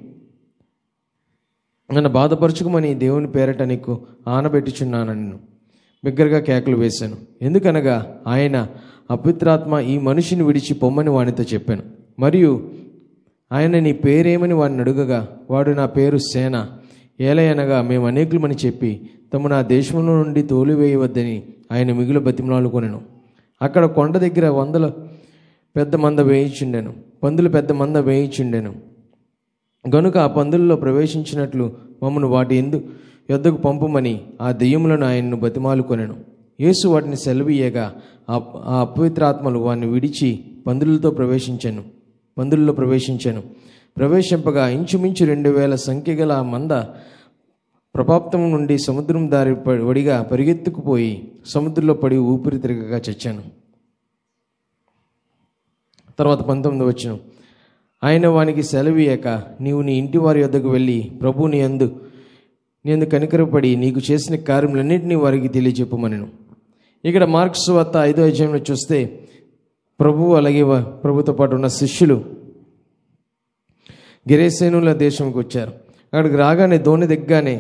Speaker 2: నన్ను బాధపరచుకోమని దేవుని పేరట నీకు ఆనబెట్టుచున్నానన్ను. బిగ్గరగా కేకలు వేశాను. ఎందుకనగా ఆయన అపవిత్రాత్మ ఈ మనిషిని విడిచి పొమ్మని వానితో చెప్పాను. మరియు ఆయన నీ పేరేమని వాడిని అడుగగా వాడు నా పేరు సేన, ఏలయనగా మేము అనేకులమని చెప్పి తమ నా దేశంలో నుండి తోలివేయవద్దని ఆయన మిగులు బతిమలాడుకొనెను. అక్కడ కొండ దగ్గర పందులు పెద్ద మంద వేయిచుండెను. గనుక ఆ పందులలో ప్రవేశించినట్లు మమ్మను వాటి యొద్దకు పంపమని ఆ దెయ్యములను ఆయన్ను బతిమాలుకొనెను. యేసు వాటిని సెలవీయగా ఆ అపవిత్రాత్మలు వారిని విడిచి పందులలో ప్రవేశించాను. ప్రవేశింపగా ఇంచుమించు 2000 సంఖ్య గల ఆ మంద ప్రపాప్తం నుండి సముద్రం దారి వడిగా పరిగెత్తుకుపోయి సముద్రంలో పడి ఊపిరి తిరగగా చచ్చాను. తర్వాత 19 వచనం. ఆయన వానికి సెలవీయక నీవు నీ ఇంటి వారి యొద్దకు వెళ్ళి ప్రభు నీ అందు కనికరపడి నీకు చేసిన కార్యములన్నింటినీ వారికి తెలియజెప్పమనెను. ఇక్కడ మార్క్స్ వార్త 5వ అధ్యాయంలో చూస్తే ప్రభువు అలాగే ప్రభుతో పాటు ఉన్న శిష్యులు గెరేసేనుల దేశంకి వచ్చారు. అక్కడికి రాగానే దోణి దిగ్గానే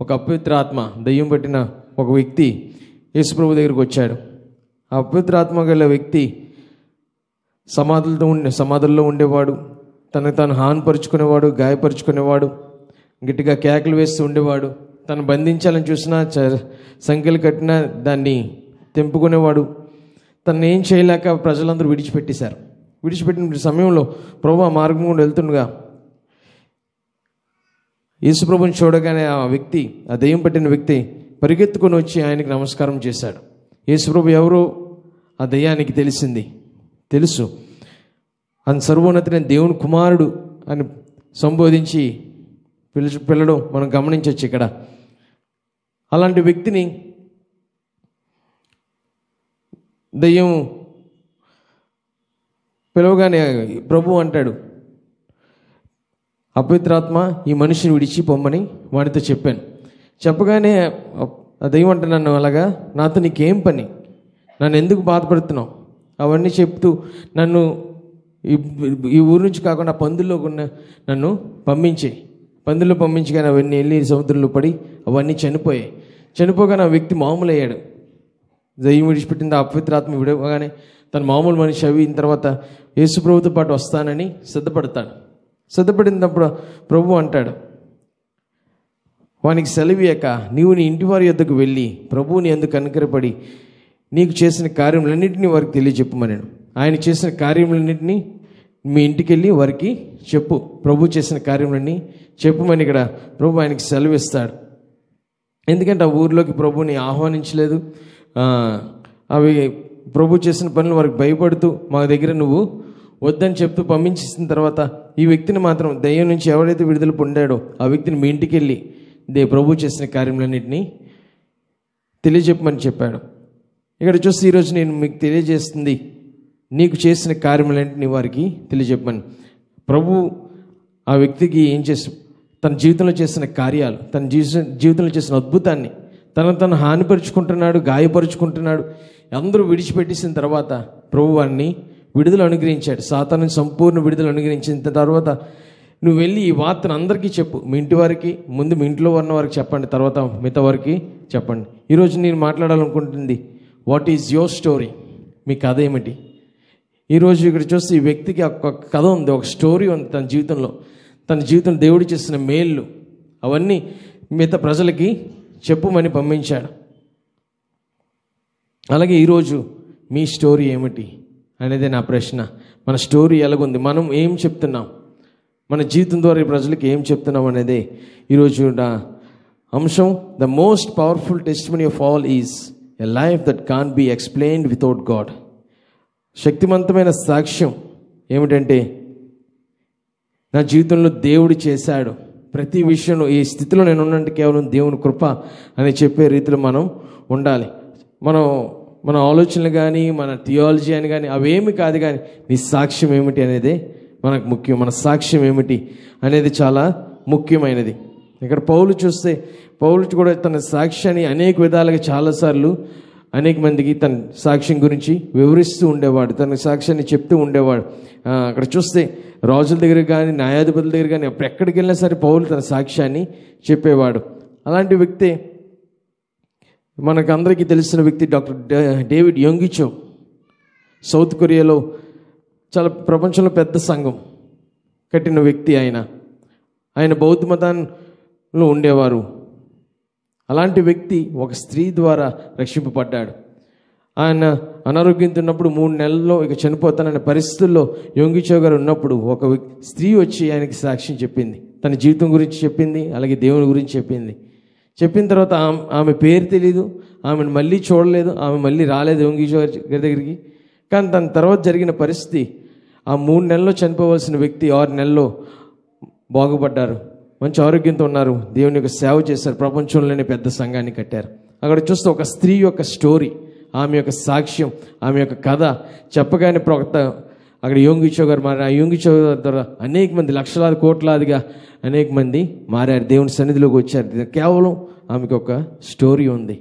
Speaker 2: ఒక అపవిత్రాత్మ, దయ్యం పట్టిన ఒక వ్యక్తి యేసుప్రభు దగ్గరికి వచ్చాడు. ఆ అపవిత్రాత్మ గల వ్యక్తి సమాధుల్లో ఉండేవాడు, తనకు తాను హానిపరుచుకునేవాడు, గాయపరుచుకునేవాడు, గట్టిగా కేకలు వేస్తూ ఉండేవాడు. తను బంధించాలని చూసినా సంఖ్యలు కట్టినా దాన్ని తెంపుకునేవాడు. తను ఏం చేయలేక ప్రజలందరూ విడిచిపెట్టేశారు. విడిచిపెట్టిన సమయంలో ప్రభు ఆ మార్గం గుండా వెళ్తుండగా యేసుప్రభుని చూడగానే ఆ వ్యక్తి, ఆ దెయ్యం పట్టిన వ్యక్తి పరిగెత్తుకొని వచ్చి ఆయనకి నమస్కారం చేశాడు. యేసుప్రభు ఎవరో ఆ దెయ్యానికి తెలుసు. ఆయన సర్వోన్నతుడైన దేవుని కుమారుడు అని సంబోధించి పిల్లడం మనం గమనించవచ్చు. ఇక్కడ అలాంటి వ్యక్తిని దెయ్యం పిలవగానే ప్రభు అంటాడు, అపవిత్రాత్మ ఈ మనిషిని విడిచి పొమ్మని వాడితో చెప్పాను. చెప్పగానే ఆ దెయ్యం అంటే, నన్ను అలాగా నాతో నీకేం పని, నన్ను ఎందుకు బాధపడుతున్నావు అవన్నీ చెప్తూ నన్ను ఈ ఊరు నుంచి కాకుండా పందుల్లో నన్ను పందుల్లో పంపించగానే అవన్నీ వెళ్ళి సముద్రంలో పడి అవన్నీ చనిపోగానే ఆ వ్యక్తి మామూలు అయ్యాడు. దెయ్యం విడిచిపెట్టింది, ఆ అపవిత్రాత్మ విడవగానే తన మామూలు మనిషి అయిన తర్వాత యేసుప్రభుతో పాటు వస్తానని సిద్ధపడినప్పుడు ప్రభు అంటాడు, వానికి సెలవీయక నీవు నీ ఇంటి వారి యొద్దకు వెళ్ళి ప్రభువుని ఎందుకు కనికరపడి నీకు చేసిన కార్యములన్నింటినీ వారికి తెలియజెప్పమన్నాడు. ఆయన చేసిన కార్యములన్నింటినీ మీ ఇంటికి వెళ్ళి వారికి చెప్పు, ప్రభు చేసిన కార్యములన్నీ చెప్పమని ఇక్కడ ప్రభు ఆయనకి సెలవిస్తాడు. ఎందుకంటే ఆ ఊరిలోకి ప్రభుని ఆహ్వానించలేదు. అవి ప్రభు చేసిన పనులు వారికి భయపడుతూ మా దగ్గర నువ్వు వద్దని చెప్తూ పంపించేసిన తర్వాత ఈ వ్యక్తిని మాత్రం దయ్యం నుంచి ఎవరైతే విడుదల పొందాడో ఆ వ్యక్తిని మీ ఇంటికి వెళ్ళి ప్రభు చేసిన కార్యములన్నింటినీ తెలియజెప్పమని చెప్పాడు. ఇక్కడ చూస్తే ఈరోజు నేను మీకు తెలియజేస్తుంది, నీకు చేసిన కార్యములన్నింటినీ వారికి తెలియజెప్పమని. ప్రభు ఆ వ్యక్తికి ఏం చేసి తన జీవితంలో చేసిన కార్యాలు, తన జీవితంలో చేసిన అద్భుతాన్ని తను హానిపరుచుకుంటున్నాడు, గాయపరుచుకుంటున్నాడు, అందరూ విడిచిపెట్టేసిన తర్వాత ప్రభు వారిని విడుదల అనుగ్రహించాడు. సాతాను సంపూర్ణ విడుదల అనుగ్రహించిన తర్వాత నువ్వు వెళ్ళి ఈ వార్తను అందరికీ చెప్పు, మీ ఇంటి వారికి, ముందు మీ ఇంట్లో ఉన్న వారికి చెప్పండి, తర్వాత మిగతా వారికి చెప్పండి. ఈరోజు నేను మాట్లాడాలనుకుంటుంది, వాట్ ఈజ్ యువర్ స్టోరీ, మీ కథ ఏమిటి? ఈరోజు ఇక్కడ చూస్తే ఈ వ్యక్తికి ఒక కథ ఉంది, ఒక స్టోరీ ఉంది. తన జీవితంలో దేవుడు చేసిన మేళ్ళు అవన్నీ మిగతా ప్రజలకి చెప్పుమని పంపించాడు. అలాగే ఈరోజు మీ స్టోరీ ఏమిటి అనేది నా ప్రశ్న. మన స్టోరీ ఎలాగుంది, మనం ఏం చెప్తున్నాం, మన జీవితం ద్వారా ఈ ప్రజలకి ఏం చెప్తున్నాం అనేదే ఈరోజు నా అంశం. The most powerful testimony of all is a life that can be explained without God. శక్తివంతమైన సాక్ష్యం ఏమిటంటే, నా జీవితంలో దేవుడు చేశాడు, ప్రతి విషయంలో ఈ స్థితిలో నేను ఉన్నంటే కేవలం దేవుని కృప అని చెప్పే రీతిలో మనం ఉండాలి. మన ఆలోచనలు కానీ, మన థియాలజీ అని కానీ అవేమి కాదు, కానీ నీ సాక్ష్యం ఏమిటి అనేదే మనకు ముఖ్యం. మన సాక్ష్యం ఏమిటి అనేది చాలా ముఖ్యమైనది. ఇక్కడ పౌలు కూడా తన సాక్ష్యాన్ని అనేక విధాలుగా చాలాసార్లు అనేక మందికి తన సాక్ష్యం గురించి వివరిస్తూ ఉండేవాడు, తన సాక్ష్యాన్ని చెప్తూ ఉండేవాడు. అక్కడ చూస్తే రాజుల దగ్గర కానీ, న్యాయాధిపతుల దగ్గర కానీ, ఎక్కడికి వెళ్ళినా సరే పౌలు తన సాక్ష్యాన్ని చెప్పేవాడు. అలాంటి వ్యక్తి మనకందరికీ తెలిసిన వ్యక్తి డాక్టర్ డేవిడ్ యోంగిచో. సౌత్ కొరియాలో చాలా ప్రపంచంలో పెద్ద సంఘం కట్టిన వ్యక్తి ఆయన బౌద్ధ మతంలో ఉండేవారు. అలాంటి వ్యక్తి ఒక స్త్రీ ద్వారా రక్షింపబడ్డాడు. ఆయన అనారోగ్యంతో ఉన్నప్పుడు 3 నెలల్లో ఇక చనిపోతాననే పరిస్థితుల్లో యోంగిచో గారు ఉన్నప్పుడు ఒక స్త్రీ వచ్చి ఆయనకి సాక్ష్యం చెప్పింది, తన జీవితం గురించి చెప్పింది, అలాగే దేవుని గురించి చెప్పిన తర్వాత ఆమె పేరు తెలీదు, ఆమెను మళ్ళీ చూడలేదు, ఆమె మళ్ళీ రాలేదు యోంగిచో గారి దగ్గరికి. కానీ దాని తర్వాత జరిగిన పరిస్థితి, ఆ 3 నెలల్లో చనిపోవలసిన వ్యక్తి 6 నెలల్లో బాగుపడ్డారు, మంచి ఆరోగ్యంతో ఉన్నారు, దేవుని యొక్క సేవ చేశారు, ప్రపంచంలోనే పెద్ద సంఘాన్ని కట్టారు. అక్కడ చూస్తే ఒక స్త్రీ యొక్క స్టోరీ, ఆమె యొక్క సాక్ష్యం, ఆమె యొక్క కథ చెప్పగానే ప్రవక్త అక్కడ యోంగిచో గారు మారారు. ఆ యోంగిచో ద్వారా అనేక మంది, లక్షలాది కోట్లాదిగా అనేక మంది మారారు, దేవుని సన్నిధిలోకి వచ్చారు. కేవలం ఆమెకు ఒక స్టోరీ ఉంది.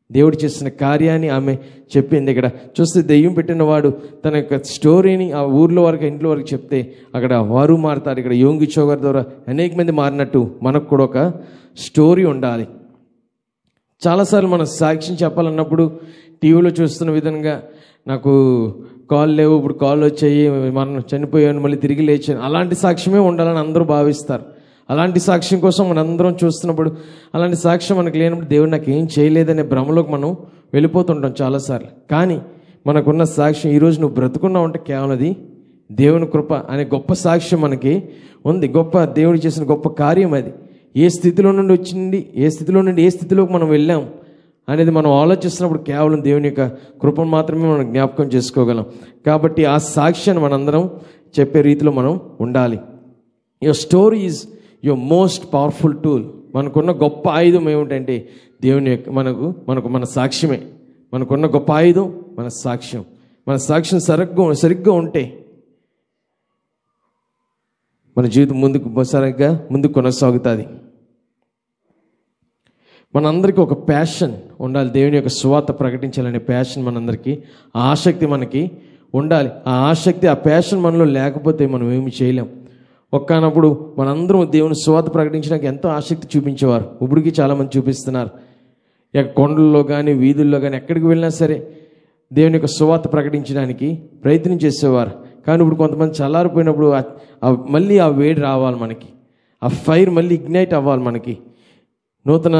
Speaker 2: దేవుడు చేసిన కార్యాన్ని ఆమె చెప్పింది. ఇక్కడ చూస్తే దెయ్యం పెట్టిన వాడు తన యొక్క స్టోరీని ఆ ఊర్లో వరకు ఇంట్లో వరకు చెప్తే అక్కడ వారు మారుతారు. ఇక్కడ యోంగి చోగర్ ద్వారా అనేక మంది మారినట్టు మనకు కూడా ఒక స్టోరీ ఉండాలి. చాలాసార్లు మనం సాక్ష్యం చెప్పాలన్నప్పుడు టీవీలో చూస్తున్న విధంగా నాకు కాల్ లేవు, ఇప్పుడు కాల్ వచ్చాయి, మనం చనిపోయాను, మళ్ళీ తిరిగి లేచాను, అలాంటి సాక్ష్యమే ఉండాలని అందరూ భావిస్తారు. అలాంటి సాక్ష్యం కోసం మనందరం చూస్తున్నప్పుడు అలాంటి సాక్ష్యం మనకు లేనప్పుడు దేవుడు నాకు ఏం చేయలేదనే భ్రమలోకి మనం వెళ్ళిపోతుంటాం చాలాసార్లు. కానీ మనకున్న సాక్ష్యం ఈరోజు నువ్వు బ్రతుకున్నావు అంటే కేవలం అది దేవుని కృప అనే గొప్ప సాక్ష్యం మనకి ఉంది. గొప్ప దేవుడు చేసిన గొప్ప కార్యం అది. ఏ స్థితిలో నుండి వచ్చింది, ఏ స్థితిలో నుండి ఏ స్థితిలోకి మనం వెళ్ళాం అనేది మనం ఆలోచిస్తున్నప్పుడు కేవలం దేవుని యొక్క కృపను మాత్రమే మనం జ్ఞాపకం చేసుకోగలం. కాబట్టి ఆ సాక్ష్యాన్ని మనందరం చెప్పే రీతిలో మనం ఉండాలి. Your story is your most powerful tool. మనకున్న గొప్ప ఆయుధం ఏమిటంటే దేవుని యొక్క మన సాక్ష్యమే. మనకున్న గొప్ప ఆయుధం మన సాక్ష్యం. మన సాక్ష్యం సరిగ్గా ఉంటే మన జీవితం ముందుకు కొనసాగుతుంది. మనందరికీ ఒక ప్యాషన్ ఉండాలి. దేవుని యొక్క సువార్త ప్రకటించాలనే ప్యాషన్ మనందరికీ, ఆ ఆసక్తి మనకి ఉండాలి. ఆ ఆసక్తి, ఆ ప్యాషన్ మనలో లేకపోతే మనం ఏమి చేయలేం. ఒక్కనప్పుడు మనందరం దేవుని సువార్త ప్రకటించడానికి ఎంతో ఆసక్తి చూపించేవారు. ఇప్పటికీ చాలామంది చూపిస్తున్నారు. కొండల్లో కానీ వీధుల్లో కానీ ఎక్కడికి వెళ్ళినా సరే దేవుని యొక్క సువార్త ప్రకటించడానికి ప్రయత్నం చేసేవారు. కానీ ఇప్పుడు కొంతమంది చల్లారిపోయినప్పుడు మళ్ళీ ఆ వేడి రావాలి మనకి, ఆ ఫైర్ మళ్ళీ ఇగ్నైట్ అవ్వాలి మనకి, నూతన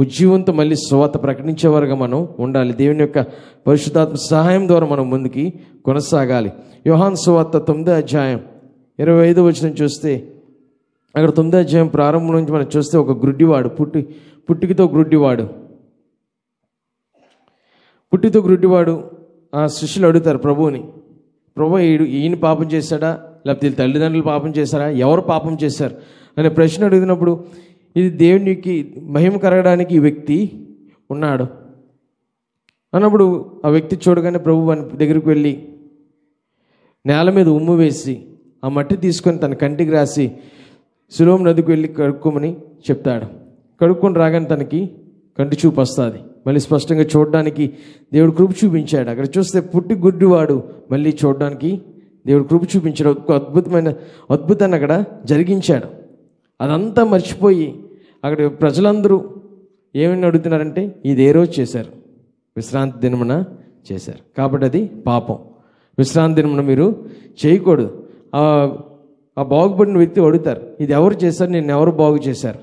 Speaker 2: ఉజ్జీవంతో మళ్ళీ సువార్త ప్రకటించేవారుగా మనం ఉండాలి. దేవుని యొక్క పరిశుద్ధాత్మ సహాయం ద్వారా మనం ముందుకి కొనసాగాలి. యోహాను సువార్త 9వ అధ్యాయం 25వ వచనం చూస్తే, అక్కడ 9వ అధ్యాయం ప్రారంభం నుంచి మనం చూస్తే ఒక గుడ్డివాడు, పుట్టికతో గుడ్డివాడు ఆ శిష్యులు అడుగుతారు ప్రభువుని, ప్రభు ఈయన పాపం చేశాడా లేకపోతే వీళ్ళ తల్లిదండ్రులు పాపం చేశారా, ఎవరు పాపం చేశారు అనే ప్రశ్న అడిగినప్పుడు, ఇది దేవునికి మహిమ కలగడానికి ఈ వ్యక్తి ఉన్నాడు అన్నప్పుడు ఆ వ్యక్తి చూడగానే ప్రభు దగ్గరికి వెళ్ళి నేల మీద ఉమ్ము వేసి ఆ మట్టి తీసుకొని తన కంటికి రాసి సిలోం నదికి వెళ్ళి కడుక్కోమని చెప్తాడు. కడుక్కొని రాగానే తనకి కంటి చూపు వస్తుంది. మళ్ళీ స్పష్టంగా చూడడానికి దేవుడు కృప చూపించాడు. అక్కడ చూస్తే పుట్టి గుడ్డివాడు మళ్ళీ చూడడానికి దేవుడు కృప చూపించాడు. ఒక అద్భుతాన్ని అక్కడ జరిగించాడు. అదంతా మర్చిపోయి అక్కడ ప్రజలందరూ ఏమని అడుగుతున్నారంటే, ఇది ఏ రోజు చేశారు? విశ్రాంతి దినమున చేశారు, కాబట్టి అది పాపం. విశ్రాంతి దినమున మీరు చేయకూడదు. ఆ బాగుపడిన వ్యక్తి అడుగుతారు, ఇది ఎవరు చేశారు, నేను ఎవరు బాగు చేశారు?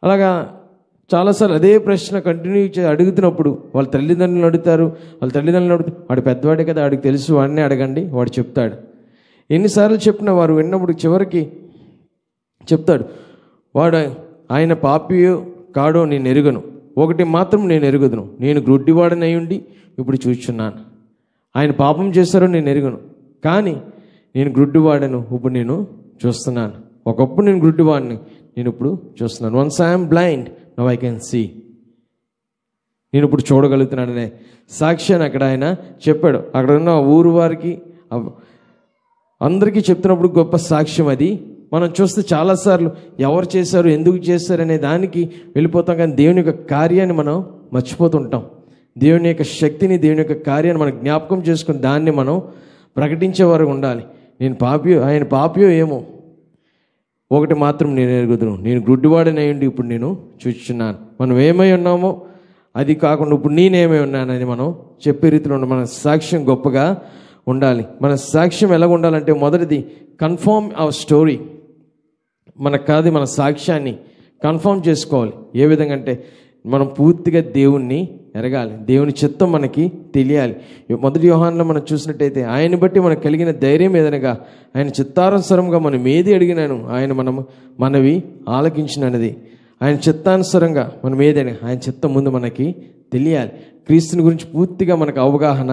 Speaker 2: అలాగా చాలాసార్లు అదే ప్రశ్న కంటిన్యూ అడుగుతున్నప్పుడు వాళ్ళ తల్లిదండ్రులు అడుగుతారు. వాడు పెద్దవాడే కదా, వాడికి తెలుసు, వాడినే అడగండి, వాడు చెప్తాడు. ఎన్నిసార్లు చెప్పినా వారు విన్నప్పుడు చివరికి చెప్తాడు, వాడు ఆయన పాపియో కాడో నేను ఎరుగను, ఒకటి మాత్రం నేను ఎరుగుదును, నేను గుడ్డివాడనై ఉండి ఇప్పుడు చూచున్నాను. ఆయన పాపం చేశారో నేను ఎరుగను, కానీ నేను గుడ్డివాడను, ఇప్పుడు నేను చూస్తున్నాను. ఒకప్పుడు నేను గుడ్డివాడిని, నేను ఇప్పుడు చూస్తున్నాను. Once I'm blind, now I can see. నేను ఇప్పుడు చూడగలుగుతున్నాననే సాక్ష్యాన్ని అక్కడ ఆయన చెప్పాడు. అక్కడ ఉన్న ఊరు వారికి అందరికీ చెప్తున్నప్పుడు గొప్ప సాక్ష్యం అది. మనం చూస్తే చాలాసార్లు ఎవరు చేశారు, ఎందుకు చేశారు అనే దానికి వెళ్ళిపోతాం, కానీ దేవుని యొక్క కార్యాన్ని మనం మర్చిపోతుంటాం. దేవుని యొక్క శక్తిని, దేవుని యొక్క కార్యాన్ని మనం జ్ఞాపకం చేసుకుని దాన్ని మనం ప్రకటించేవారు ఉండాలి. ఆయన పాపియో ఏమో, ఒకటి మాత్రం నేను ఎరుగుదును, నేను గుడ్డివాడనై ఉండి ఇప్పుడు నేను చూచున్నాను. మనం ఏమై ఉన్నామో అది కాకుండా ఇప్పుడు నేనేమై ఉన్నానని మనం చెప్పే రీతిలో మన సాక్ష్యం గొప్పగా ఉండాలి. మన సాక్ష్యం ఎలా ఉండాలంటే, మొదటిది కన్ఫర్మ్ అవర్ స్టోరీ. మన సాక్ష్యాన్ని కన్ఫర్మ్ చేసుకోవాలి. ఏ విధంగా అంటే, మనం పూర్తిగా దేవుణ్ణి ఎరగాలి, దేవుని చిత్తం మనకి తెలియాలి. మొదటి యోహానులో మనం చూసినట్టయితే, ఆయన బట్టి మనకు కలిగిన ధైర్యం ఏదనగా ఆయన చిత్తానుసారంగా మనం ఏది అడిగినాను ఆయన మనవి ఆలకించినది. ఆయన చిత్తానుసారంగా మనం ఏదైనా ఆయన చిత్తం ముందు మనకి తెలియాలి. క్రీస్తుని గురించి పూర్తిగా మనకు అవగాహన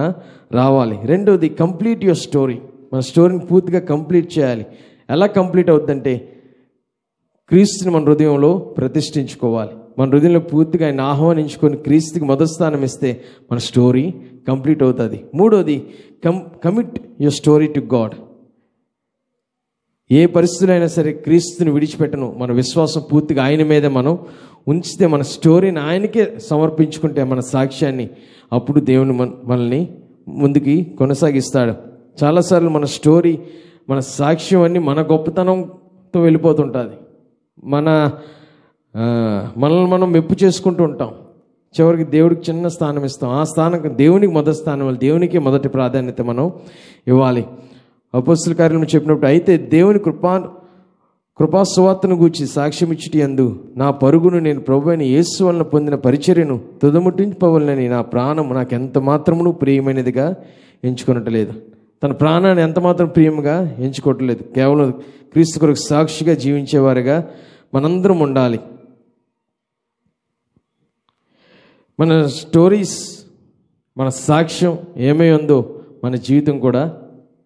Speaker 2: రావాలి. రెండవది కంప్లీట్ యువర్ స్టోరీ. మన స్టోరీని పూర్తిగా కంప్లీట్ చేయాలి. ఎలా కంప్లీట్ అవుతుందంటే, క్రీస్తుని మన హృదయంలో ప్రతిష్ఠించుకోవాలి. మన హృదయంలో పూర్తిగా ఆయన ఆహ్వానించుకొని క్రీస్తుకి మొదటి స్థానం ఇస్తే మన స్టోరీ కంప్లీట్ అవుతుంది. మూడోది commit your story to God. ఏ పరిస్థితులైనా సరే క్రీస్తుని విడిచిపెట్టను, మన విశ్వాసం పూర్తిగా ఆయన మీదే మనం ఉంచితే, మన స్టోరీని ఆయనకే సమర్పించుకుంటే మన సాక్ష్యాన్ని, అప్పుడు దేవుని మనల్ని ముందుకి కొనసాగిస్తాడు. చాలాసార్లు మన స్టోరీ, మన సాక్ష్యం అన్నీ మన గొప్పతనంతో వెళ్ళిపోతుంటుంది. మనల్ని మనం మెప్పు చేసుకుంటూ ఉంటాం. చివరికి దేవుడికి చిన్న స్థానం ఇస్తాం. ఆ స్థానం దేవునికి మొదటి స్థానం ఇవ్వాలి, దేవునికి మొదటి ప్రాధాన్యత మనం ఇవ్వాలి. అపోస్తల కార్యములు చెప్పినప్పుడు, అయితే దేవుని కృపా సువార్తను గూర్చి సాక్ష్యం ఇచ్చుటి యందు నా పరుగును నేను ప్రభువైన యేసు వలన పొందిన పరిచర్యను తుదముట్టించుకోవాలని నా ప్రాణం నాకు ఎంత మాత్రమును ప్రియమైనదిగా ఎంచుకొనట్లేదు. తన ప్రాణాన్ని ఎంత మాత్రం ప్రియముగా ఎంచుకోవట్లేదు. కేవలం క్రీస్తు కొరకు సాక్షిగా జీవించేవారుగా మనందరం ఉండాలి. మన స్టోరీస్, మన సాక్ష్యం ఏమై ఉందో మన జీవితం కూడా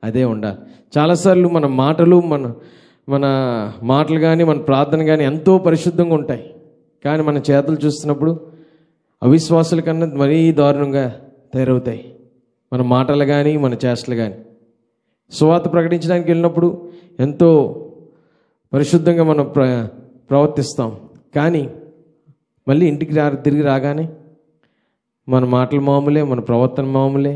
Speaker 2: అదే ఉండాలి. చాలాసార్లు మన మాటలు కానీ మన ప్రార్థన కానీ ఎంతో పరిశుద్ధంగా ఉంటాయి. కానీ మన చేతులు చూస్తున్నప్పుడు అవిశ్వాసుల కన్నా మరీ దారుణంగా తయారవుతాయి మన మాటలు కానీ మన చేష్టలు కానీ. సువార్త ప్రకటించడానికి వెళ్ళినప్పుడు ఎంతో పరిశుద్ధంగా మనం ప్రవర్తిస్తాం. కానీ మళ్ళీ ఇంటికి తిరిగి రాగానే మన మాటలు మామూలే, మన ప్రవర్తన మామూలే,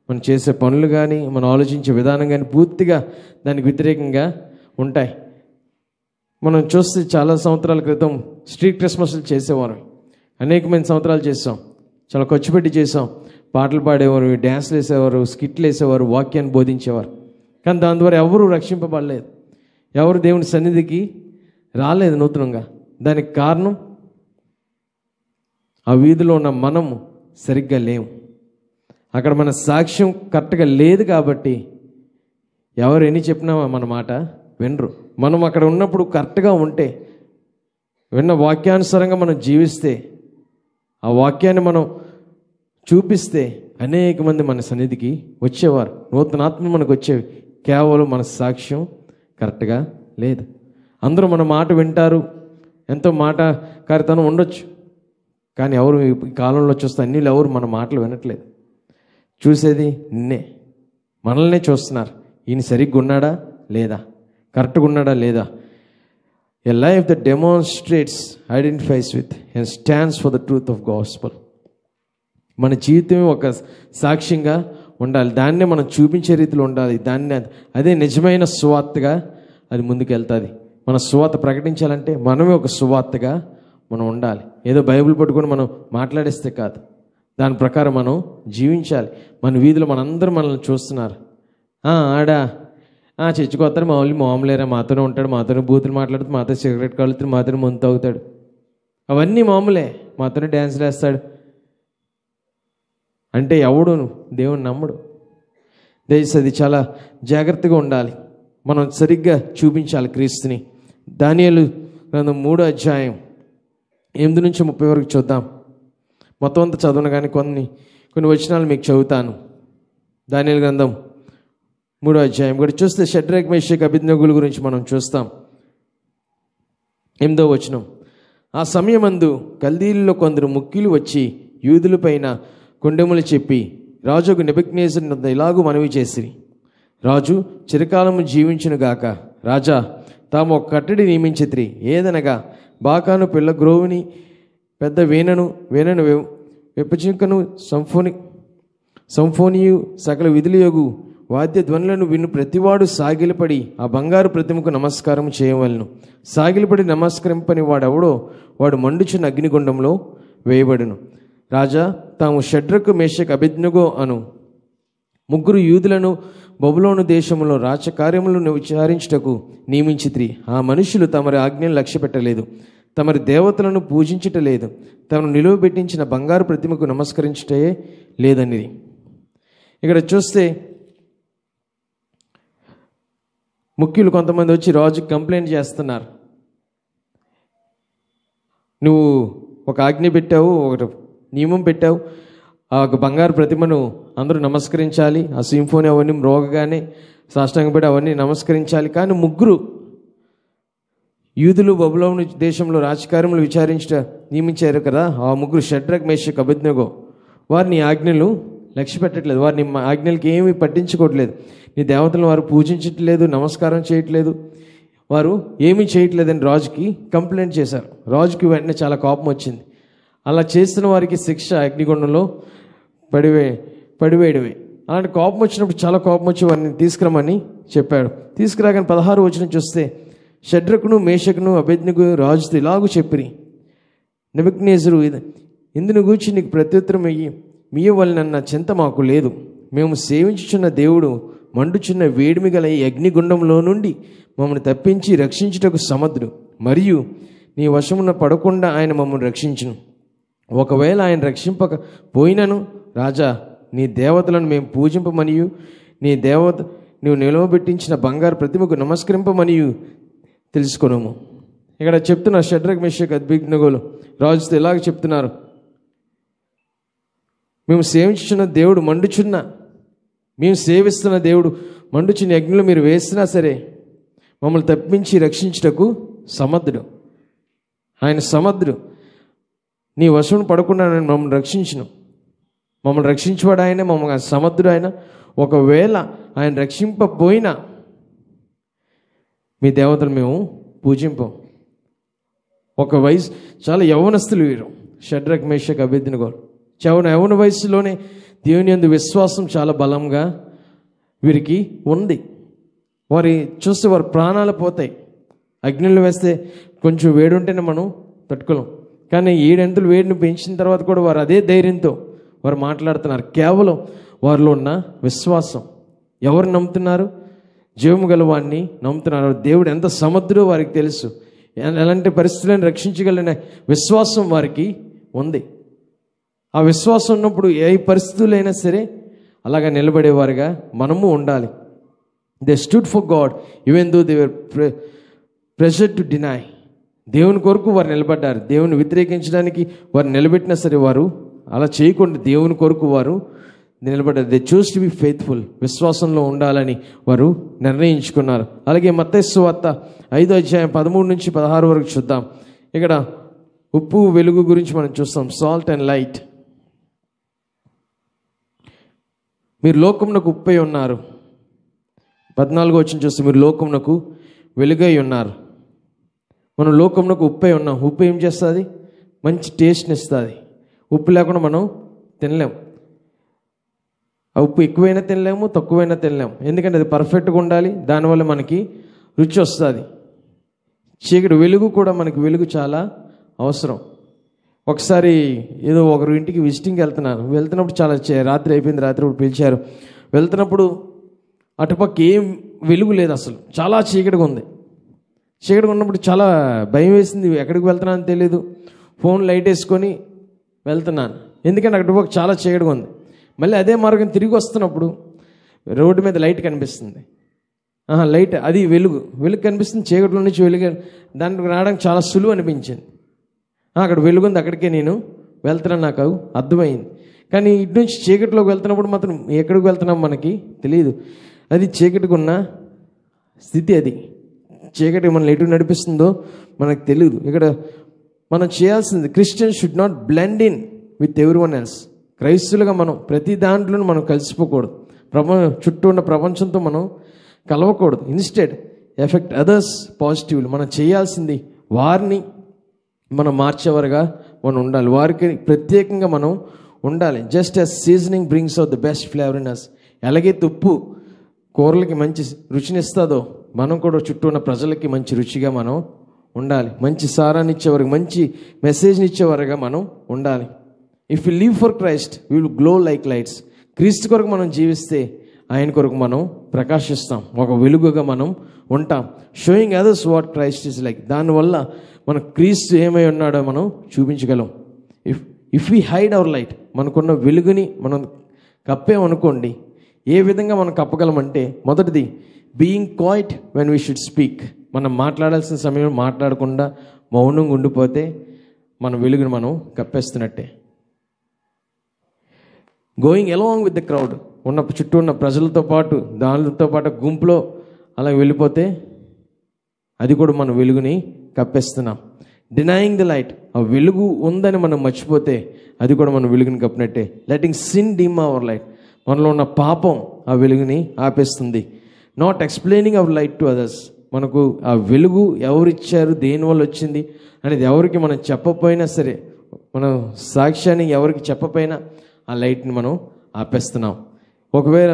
Speaker 2: మనం చేసే పనులు కానీ మనం ఆలోచించే విధానం కానీ పూర్తిగా దానికి వ్యతిరేకంగా ఉంటాయి. మనం చూస్తే చాలా సంవత్సరాల క్రితం స్ట్రీట్ క్రిస్మస్లు చేసేవారు. అనేకమైన సంవత్సరాలు చేసాం, చాలా ఖర్చు పెట్టి చేసాం. పాటలు పాడేవారు, డ్యాన్స్లు వేసేవారు, స్కిట్లు వేసేవారు, వాక్యాన్ని బోధించేవారు. కానీ దాని ద్వారా ఎవరు రక్షింపబడలేదు, ఎవరు దేవుని సన్నిధికి రాలేదు నూతనంగా. దానికి కారణం ఆ వీధిలో ఉన్న మనము సరిగ్గా లేము. అక్కడ మన సాక్ష్యం కరెక్ట్గా లేదు కాబట్టి ఎవరు ఎన్ని చెప్పినా మన మాట వినరు. మనం అక్కడ ఉన్నప్పుడు కరెక్ట్గా ఉంటే, విన్న వాక్యానుసారంగా మనం జీవిస్తే, ఆ వాక్యాన్ని మనం చూపిస్తే అనేక మంది మన సన్నిధికి వచ్చేవారు, నూతన ఆత్మ మనకు వచ్చేవి. కేవలం మన సాక్ష్యం కరెక్ట్గా లేదు. అందరూ మన మాట వింటారు, ఎంతో మాటకారితనం ఉండొచ్చు. కానీ ఎవరు ఈ కాలంలో చూస్తే అన్నిళ్ళు ఎవరు మన మాటలు వినట్లేదు. చూసేది నిన్నే, మనల్నే చూస్తున్నారు. ఈయన సరిగ్గా ఉన్నాడా లేదా, కరెక్ట్గా ఉన్నాడా లేదా. ఎ life that demonstrates, identifies with and stands for the truth of gospel. మన జీవితం ఒక సాక్ష్యంగా ఉండాలి, దాన్నే మనం చూపించే రీతిలో ఉండాలి. అదే నిజమైన సువార్తగా అది ముందుకు వెళ్తుంది. మన సువార్త ప్రకటించాలంటే మనమే ఒక సువార్తగా మనం ఉండాలి. ఏదో బైబిల్ పట్టుకొని మనం మాట్లాడేస్తే కాదు, దాని ప్రకారం మనం జీవించాలి. మన వీధిలో మనందరూ మనల్ని చూస్తున్నారు. ఆడా చర్చికి వస్తాడు, మా వాళ్ళు మామూలేరా, మాతోనే ఉంటాడు, మాతోనే బూతులు మాట్లాడుతూ, మాతో సిగరెట్ కాలుతాడు, మాతోనే ముందు తాగుతాడు, అవన్నీ మామూలే, మాతోనే డ్యాన్స్లు వేస్తాడు అంటే ఎవడు దేవుని నమ్మడు. దయచేసి అది చాలా జాగ్రత్తగా ఉండాలి. మనం సరిగ్గా చూపించాలి క్రీస్తుని. దానియేలు గ్రంథం 3వ అధ్యాయం 8 నుంచి 30 వరకు చూద్దాం. మొత్తం అంతా చదవను కానీ కొన్ని వచనాలు మీకు చదువుతాను. దానియేలు గ్రంథం 3వ అధ్యాయం కూడా చూస్తే షడ్రక్ మేషక్ అబేద్నెగోల గురించి మనం చూస్తాం. 8వ వచనం, ఆ సమయమందు కల్దీయుల్లో కొందరు ముఖ్యులు వచ్చి యూదుల పైన కొండెములు చెప్పి రాజుకు నెబుకద్నెజరు ఇలాగూ మనవి చేసిరి. రాజు చిరకాలము జీవించును గాక. రాజా, తాము ఒక కట్టడి నియమించితిరి. ఏదనగా బాకాను, పిల్ల గ్రోవుని, పెద్ద వీణను విప్పజింకను, సంఫోనియు, సకల విధులయోగు వాద్య ధ్వనులను విను ప్రతివాడు సాగిలపడి ఆ బంగారు ప్రతిమకు నమస్కారం చేయవలను. సాగిలపడి నమస్కరింపని వాడెవడో వాడు మండుచున్న అగ్నిగుండంలో వేయబడును. రాజా, తాము షడ్రకు, మేషక్, అబేద్నెగో అను 3 యూదులను బబులోను దేశంలో రాజకార్యములను విచారించుటకు నియమించితిరి. ఆ మనుషులు తమరి ఆజ్ఞను లక్ష్య పెట్టలేదు, తమరి దేవతలను పూజించటలేదు, తమను నిలువబెట్టించిన బంగారు ప్రతిమకు నమస్కరించుటే లేదనిది. ఇక్కడ చూస్తే ముఖ్యులు కొంతమంది వచ్చి రాజుకి కంప్లైంట్ చేస్తున్నారు. నువ్వు ఒక ఆజ్ఞ పెట్టావు, ఒక నియమం పెట్టావు, ఆ బంగారు ప్రతిమను అందరూ నమస్కరించాలి, ఆ సింఫోని అవన్నీ మ్రోగగానే సాష్టాంగపడి అవన్నీ నమస్కరించాలి. కానీ 3 యూదులు బబులోను దేశంలో రాజకార్యములు నియమించారు కదా, ఆ 3 షడ్రక్, మేషక్, అబేద్నెగో, వారిని ఆజ్ఞలు లక్ష్య పెట్టట్లేదు, వారిని ఆజ్ఞలకి ఏమీ పట్టించుకోవట్లేదు. నీ దేవతలను వారు పూజించట్లేదు, నమస్కారం చేయట్లేదు. వారు ఏమీ చేయట్లేదని రాజుకి కంప్లైంట్ చేశారు. రాజుకి వెంటనే చాలా కోపం వచ్చింది. అలా చేస్తున్న వారికి శిక్ష అగ్నిగుండంలో పడివేయడమే. అలాంటి కోపం వచ్చినప్పుడు చాలా కోపం వచ్చి వారిని తీసుకురమని చెప్పాడు. తీసుకురాగానే 16 వచనం చూస్తే, షడ్రకును మేషకును అబేద్నెగో రాజుతో ఇలాగూ చెప్పిరి, నెబుకద్నెజరు ఇందును గూర్చి నీకు ప్రత్యుత్తరం మీయవలనన్న చింత మాకు లేదు. మేము సేవించుచున్న దేవుడు మండుచున్న వేడిమి గల ఈ అగ్నిగుండంలో నుండి మమ్మల్ని తప్పించి రక్షించుటకు సమర్థుడు, మరియు నీ వశమున పడకుండా ఆయన మమ్మల్ని రక్షించును. ఒకవేళ ఆయన రక్షింపక పోయినను రాజా, నీ దేవతలను మేము పూజింపమనియు నీ దేవత నీవు నిలవబెట్టించిన బంగారు ప్రతిమకు నమస్కరింపమనియు తెలుసుకొనుము. ఇక్కడ చెప్తున్నారు షడ్రక్ మేషక్ అబేద్నెగోలు రాజుతో ఇలాగ చెప్తున్నారు, మేము సేవించుచున్న దేవుడు మేము సేవిస్తున్న దేవుడు మండుచున్న యజ్ఞంలో మీరు వేసినా సరే మమ్మల్ని తప్పించి రక్షించుటకు సమర్థుడు. ఆయన సమర్థుడు. నీ వశం పడకుండా మమ్మల్ని రక్షించును. మమ్మల్ని రక్షించేవాడు ఆయన, మమ్మల్ని సమర్థుడు ఆయన. ఒకవేళ ఆయన రక్షింపబోయినా మీ దేవతలు మేము పూజింపం. ఒక వయసు చాలా యవ్వనస్తులు వీరు షడ్రక్ మేషక్ అబేద్నెగోలు. యవ్వన వయసులోనే దేవుని యందు విశ్వాసం చాలా బలంగా వీరికి ఉంది. వారి చూస్తే వారి ప్రాణాలు పోతాయి. అగ్నిలో వేస్తే కొంచెం వేడి ఉంటేనే మనం తట్టుకోలేం, కానీ 7 అంతులు వేడిని పెంచిన తర్వాత కూడా వారు అదే ధైర్యంతో వారు మాట్లాడుతున్నారు. కేవలం వారిలో ఉన్న విశ్వాసం. ఎవరు నమ్ముతున్నారు? జీవము గల వాడిని నమ్ముతున్నారు. దేవుడు ఎంత సమర్థుడో వారికి తెలుసు. ఎలాంటి పరిస్థితులను రక్షించగలిగిన విశ్వాసం వారికి ఉంది. ఆ విశ్వాసం ఉన్నప్పుడు ఏ పరిస్థితులైనా సరే అలాగా నిలబడేవారుగా మనము ఉండాలి. They stood for God even though they were pressure to deny. దేవుని కొరకు వారు నిలబడ్డారు. దేవుని వ్యతిరేకించడానికి వారు నిలబెట్టినా సరే వారు అలా చేయకుండా దేవుని కొరకు వారు నిలబడ్డారు. They choose to be faithful. విశ్వాసంలో ఉండాలని వారు నిర్ణయించుకున్నారు. అలాగే మత్తయి సువార్త 5వ అధ్యాయం 13 నుంచి 16 వరకు చూద్దాం. ఇక్కడ ఉప్పు వెలుగు గురించి మనం చూస్తాం. Salt and light. మీరు లోకమునకు ఉప్పై ఉన్నారు. 14వ వచనం చూస్తే మీరు లోకమునకు వెలుగై ఉన్నారు. మనం లోకమునకు ఉప్పై ఉన్నాం. ఉప్పు ఏం చేస్తుంది? మంచి టేస్ట్ని ఇస్తుంది. ఉప్పు లేకుండా మనం తినలేం. ఆ ఉప్పు ఎక్కువైనా తినలేము, తక్కువైనా తినలేము. ఎందుకంటే అది పర్ఫెక్ట్గా ఉండాలి. దానివల్ల మనకి రుచి వస్తుంది. చీకటి వెలుగు కూడా మనకి వెలుగు చాలా అవసరం. ఒకసారి ఏదో ఒకరు ఇంటికి విజిటింగ్కి వెళ్తున్నప్పుడు చాలా రాత్రి అయిపోయింది. రాత్రి పిలిచారు. వెళ్తున్నప్పుడు అటుపక్క ఏం వెలుగు లేదు, అసలు చాలా చీకటిగా ఉంది. చీకటిగా ఉన్నప్పుడు చాలా భయం వేసింది. ఎక్కడికి వెళ్తున్నానని తెలియదు. ఫోన్ లైట్ వేసుకొని వెళ్తున్నాను, ఎందుకంటే అటుపక్క చాలా చీకటిగా ఉంది. మళ్ళీ అదే మార్గం తిరిగి వస్తున్నప్పుడు రోడ్డు మీద లైట్ కనిపిస్తుంది. లైట్ అది వెలుగు కనిపిస్తుంది. చీకటిలో నుంచి వెలుగు దానికి రావడానికి చాలా సులువు అనిపించింది. అక్కడ వెలుగుంది, అక్కడికే నేను వెళ్తున్నాను, నాకు అర్థమైంది. కానీ ఇటు నుంచి చీకటిలోకి వెళ్తున్నప్పుడు మాత్రం ఎక్కడికి వెళ్తున్నాం మనకి తెలియదు. అది చీకటిగా ఉన్న స్థితి. అది చీకటి మనల్ని ఎటు నడిపిస్తుందో మనకు తెలియదు. ఇక్కడ మనం చేయాల్సింది, Christian should not blend in with everyone else. క్రైస్తులుగా మనం ప్రతి దాంట్లోనూ మనం కలిసిపోకూడదు. చుట్టూ ఉన్న ప్రపంచంతో మనం కలవకూడదు. Instead affect others positively. మనం చేయాల్సింది వారిని మనం మార్చేవారుగా మనం ఉండాలి. వారికి ప్రత్యేకంగా మనం ఉండాలి. Just as seasoning brings out the best flavour in us. ఎలాగైతే ఉప్పు కూరలకి మంచి రుచిని ఇస్తుందో మనం కూడా చుట్టూ ఉన్న ప్రజలకి మంచి రుచిగా మనం ఉండాలి. మంచి సారాన్ని ఇచ్చేవారు, మంచి మెసేజ్ని ఇచ్చేవారుగా మనం ఉండాలి. If you live for Christ we will glow like lights. క్రీస్తు కొరకు మనం జీవిస్తే ఆయన కొరకు మనం ప్రకాశిస్తాం, ఒక వెలుగుగా మనం ఉంటాం. Showing others what Christ is like. దానివల్ల మన క్రీస్తు ఏమై ఉన్నాడో మనం చూపించగలం. If we hide our light, మనకున్న వెలుగుని మనం కప్పేమనుకోండి, ఏ విధంగా మనం కప్పగలమంటే, మొదటిది being quiet when we should speak. మనం మాట్లాడాల్సిన సమయంలో మాట్లాడకుండా మౌనంగా ఉండిపోతే మన వెలుగుని మనం కప్పేస్తున్నట్టే. Going along with the crowd, ఉన్న చుట్టూ ఉన్న ప్రజలతో పాటు దానితో పాటు గుంపులో అలా వెళ్ళిపోతే అది కూడా మన వెలుగుని కప్పేస్తున్నాం. డినయింగ్ ద లైట్, ఆ వెలుగు ఉందని మనం మర్చిపోతే అది కూడా మన వెలుగుని కప్పినట్టే. Letting sin dim our light, మనలో ఉన్న పాపం ఆ వెలుగుని ఆపేస్తుంది. Not explaining our light to others, మనకు ఆ వెలుగు ఎవరిచ్చారు, దేనివల్ల వచ్చింది అనేది ఎవరికి మనం చెప్పపోయినా సరే, మనం సాక్ష్యాన్ని ఎవరికి చెప్పపోయినా ఆ లైట్ని మనం ఆపేస్తున్నాం. ఒకవేళ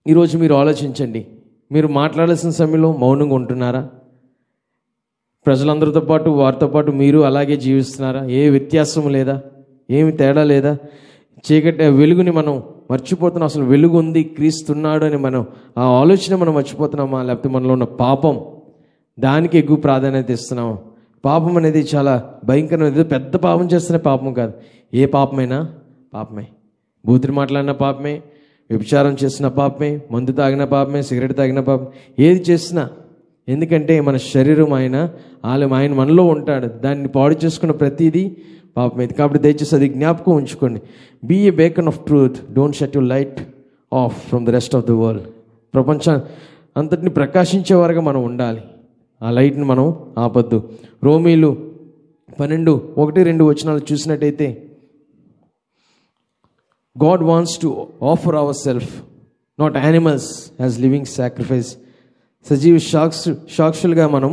Speaker 2: ఈరోజు మీరు ఆలోచించండి, మీరు మాట్లాడాల్సిన సమయంలో మౌనంగా ఉంటున్నారా? ప్రజలందరితో పాటు వారితో పాటు మీరు అలాగే జీవిస్తున్నారా? ఏ వ్యత్యాసం లేదా? ఏమి తేడా లేదా? చీకటి వెలుగుని మనం మర్చిపోతున్నాం. అసలు వెలుగు ఉంది, క్రీస్తున్నాడు అని మనం ఆ ఆలోచన మనం మర్చిపోతున్నామా? లేకపోతే మనలో ఉన్న పాపం దానికి ఎక్కువ ప్రాధాన్యత ఇస్తున్నామా? పాపం అనేది చాలా భయంకరమైనది. పెద్ద పాపం చేస్తున్న పాపం కాదు, ఏ పాపమైనా పాపమే. బూతులు మాట్లాడిన పాపమే, వ్యభిచారం చేసిన పాపమే, మందు తాగిన పాపమే, సిగరెట్ తాగిన పాపం, ఏది చేసినా. ఎందుకంటే మన శరీరం ఆయన ఆలయం, ఆయన మనలో ఉంటాడు. దాన్ని పాడు చేసుకున్న ప్రతిదీ పాపమే. కాబట్టి దయచేసి అది జ్ఞాపకం ఉంచుకోండి. Be a beacon of truth, don't shut your light off from the rest of the world. ప్రపంచం అంతటిని ప్రకాశించేవారుగా మనం ఉండాలి. ఆ లైట్ని మనం ఆపద్దు. రోమీలు 12:1-2 వచనాలు చూసినట్టయితే, God wants to offer ourselves, not animals, as living sacrifice. సజీవ సాక్షులుగా మనం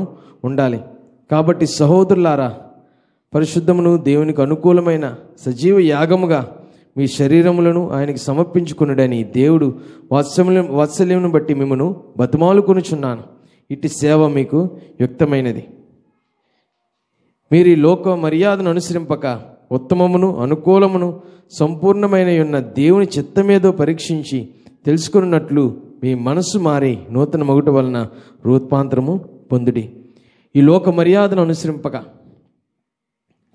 Speaker 2: ఉండాలి. కాబట్టి సహోదరులారా, పరిశుద్ధమును దేవునికి అనుకూలమైన సజీవ యాగముగా మీ శరీరములను ఆయనకి సమర్పించుకునుడని దేవుడు వాత్సల్యమును బట్టి మిమ్మను బతిమాలుకొనుచున్నాను. ఇట్టి సేవ మీకు యుక్తమైనది. మీరు ఈ లోక మర్యాదను అనుసరింపక ఉత్తమమును అనుకూలమును సంపూర్ణమైన ఉన్న దేవుని చిత్తమేదో పరీక్షించి తెలుసుకున్నట్లు మీ మనసు మారి నూతన మగుట వలన రూపాంతరము పొందుడి. ఈ లోక మర్యాదను అనుసరింపక,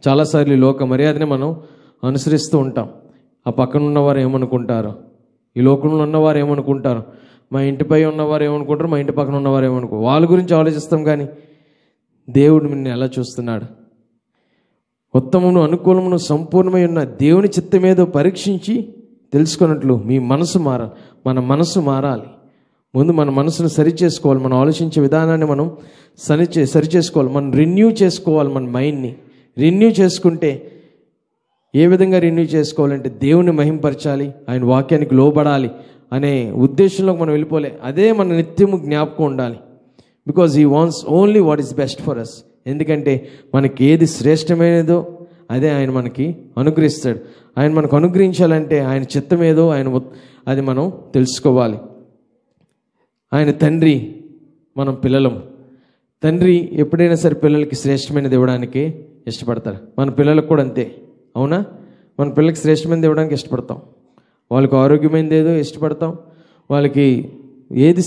Speaker 2: చాలాసార్లు ఈ లోక మర్యాదనే మనం అనుసరిస్తూ ఉంటాం. ఆ పక్కన ఉన్నవారు ఏమనుకుంటారు, ఈ లోకంలో ఉన్నవారు ఏమనుకుంటారు, మా ఇంటిపై ఉన్నవారు ఏమనుకుంటారు, మా ఇంటి పక్కన ఉన్నవారు ఏమనుకుంటారు, వాళ్ళ గురించి ఆలోచిస్తాం. కానీ దేవుడు నిన్ను ఎలా చూస్తున్నాడు? ఉత్తమమును అనుకూలమును సంపూర్ణమై ఉన్న దేవుని చిత్తమేదో పరీక్షించి తెలుసుకున్నట్లు మీ మనసు మారాలి. మన మనసు మారాలి. ముందు మన మనసును సరిచేసుకోవాలి. మనం ఆలోచించే విధానాన్ని మనం సరిచేసుకోవాలి. మనం రెన్యూ చేసుకోవాలి. మన మైండ్ని రెన్యూ చేసుకుంటే, ఏ విధంగా రెన్యూ చేసుకోవాలంటే దేవుని మహింపరచాలి, ఆయన వాక్యానికి లోబడాలి అనే ఉద్దేశంలో మనం వెళ్ళిపోలే. అదే మన నిత్యము జ్ఞాపకం ఉండాలి. Because he wants only what is best for us. ఎందుకంటే మనకి ఏది శ్రేష్టమైనదో అదే ఆయన మనకి అనుగ్రహిస్తాడు. ఆయన మనకు అనుగ్రహించాలంటే ఆయన చిత్తం ఏదో అది మనం తెలుసుకోవాలి. ఆయన తండ్రి, మనం పిల్లలం. తండ్రి ఎప్పుడైనా సరే పిల్లలకి శ్రేష్టమైనది ఇవ్వడానికి ఇష్టపడతారు. మన పిల్లలకు కూడా అంతే, అవునా? మన పిల్లలకి శ్రేష్టమైనది ఇవ్వడానికి ఇష్టపడతాం. వాళ్ళకి ఆరోగ్యమైనది ఏదో ఇష్టపడతాం. వాళ్ళకి ఏది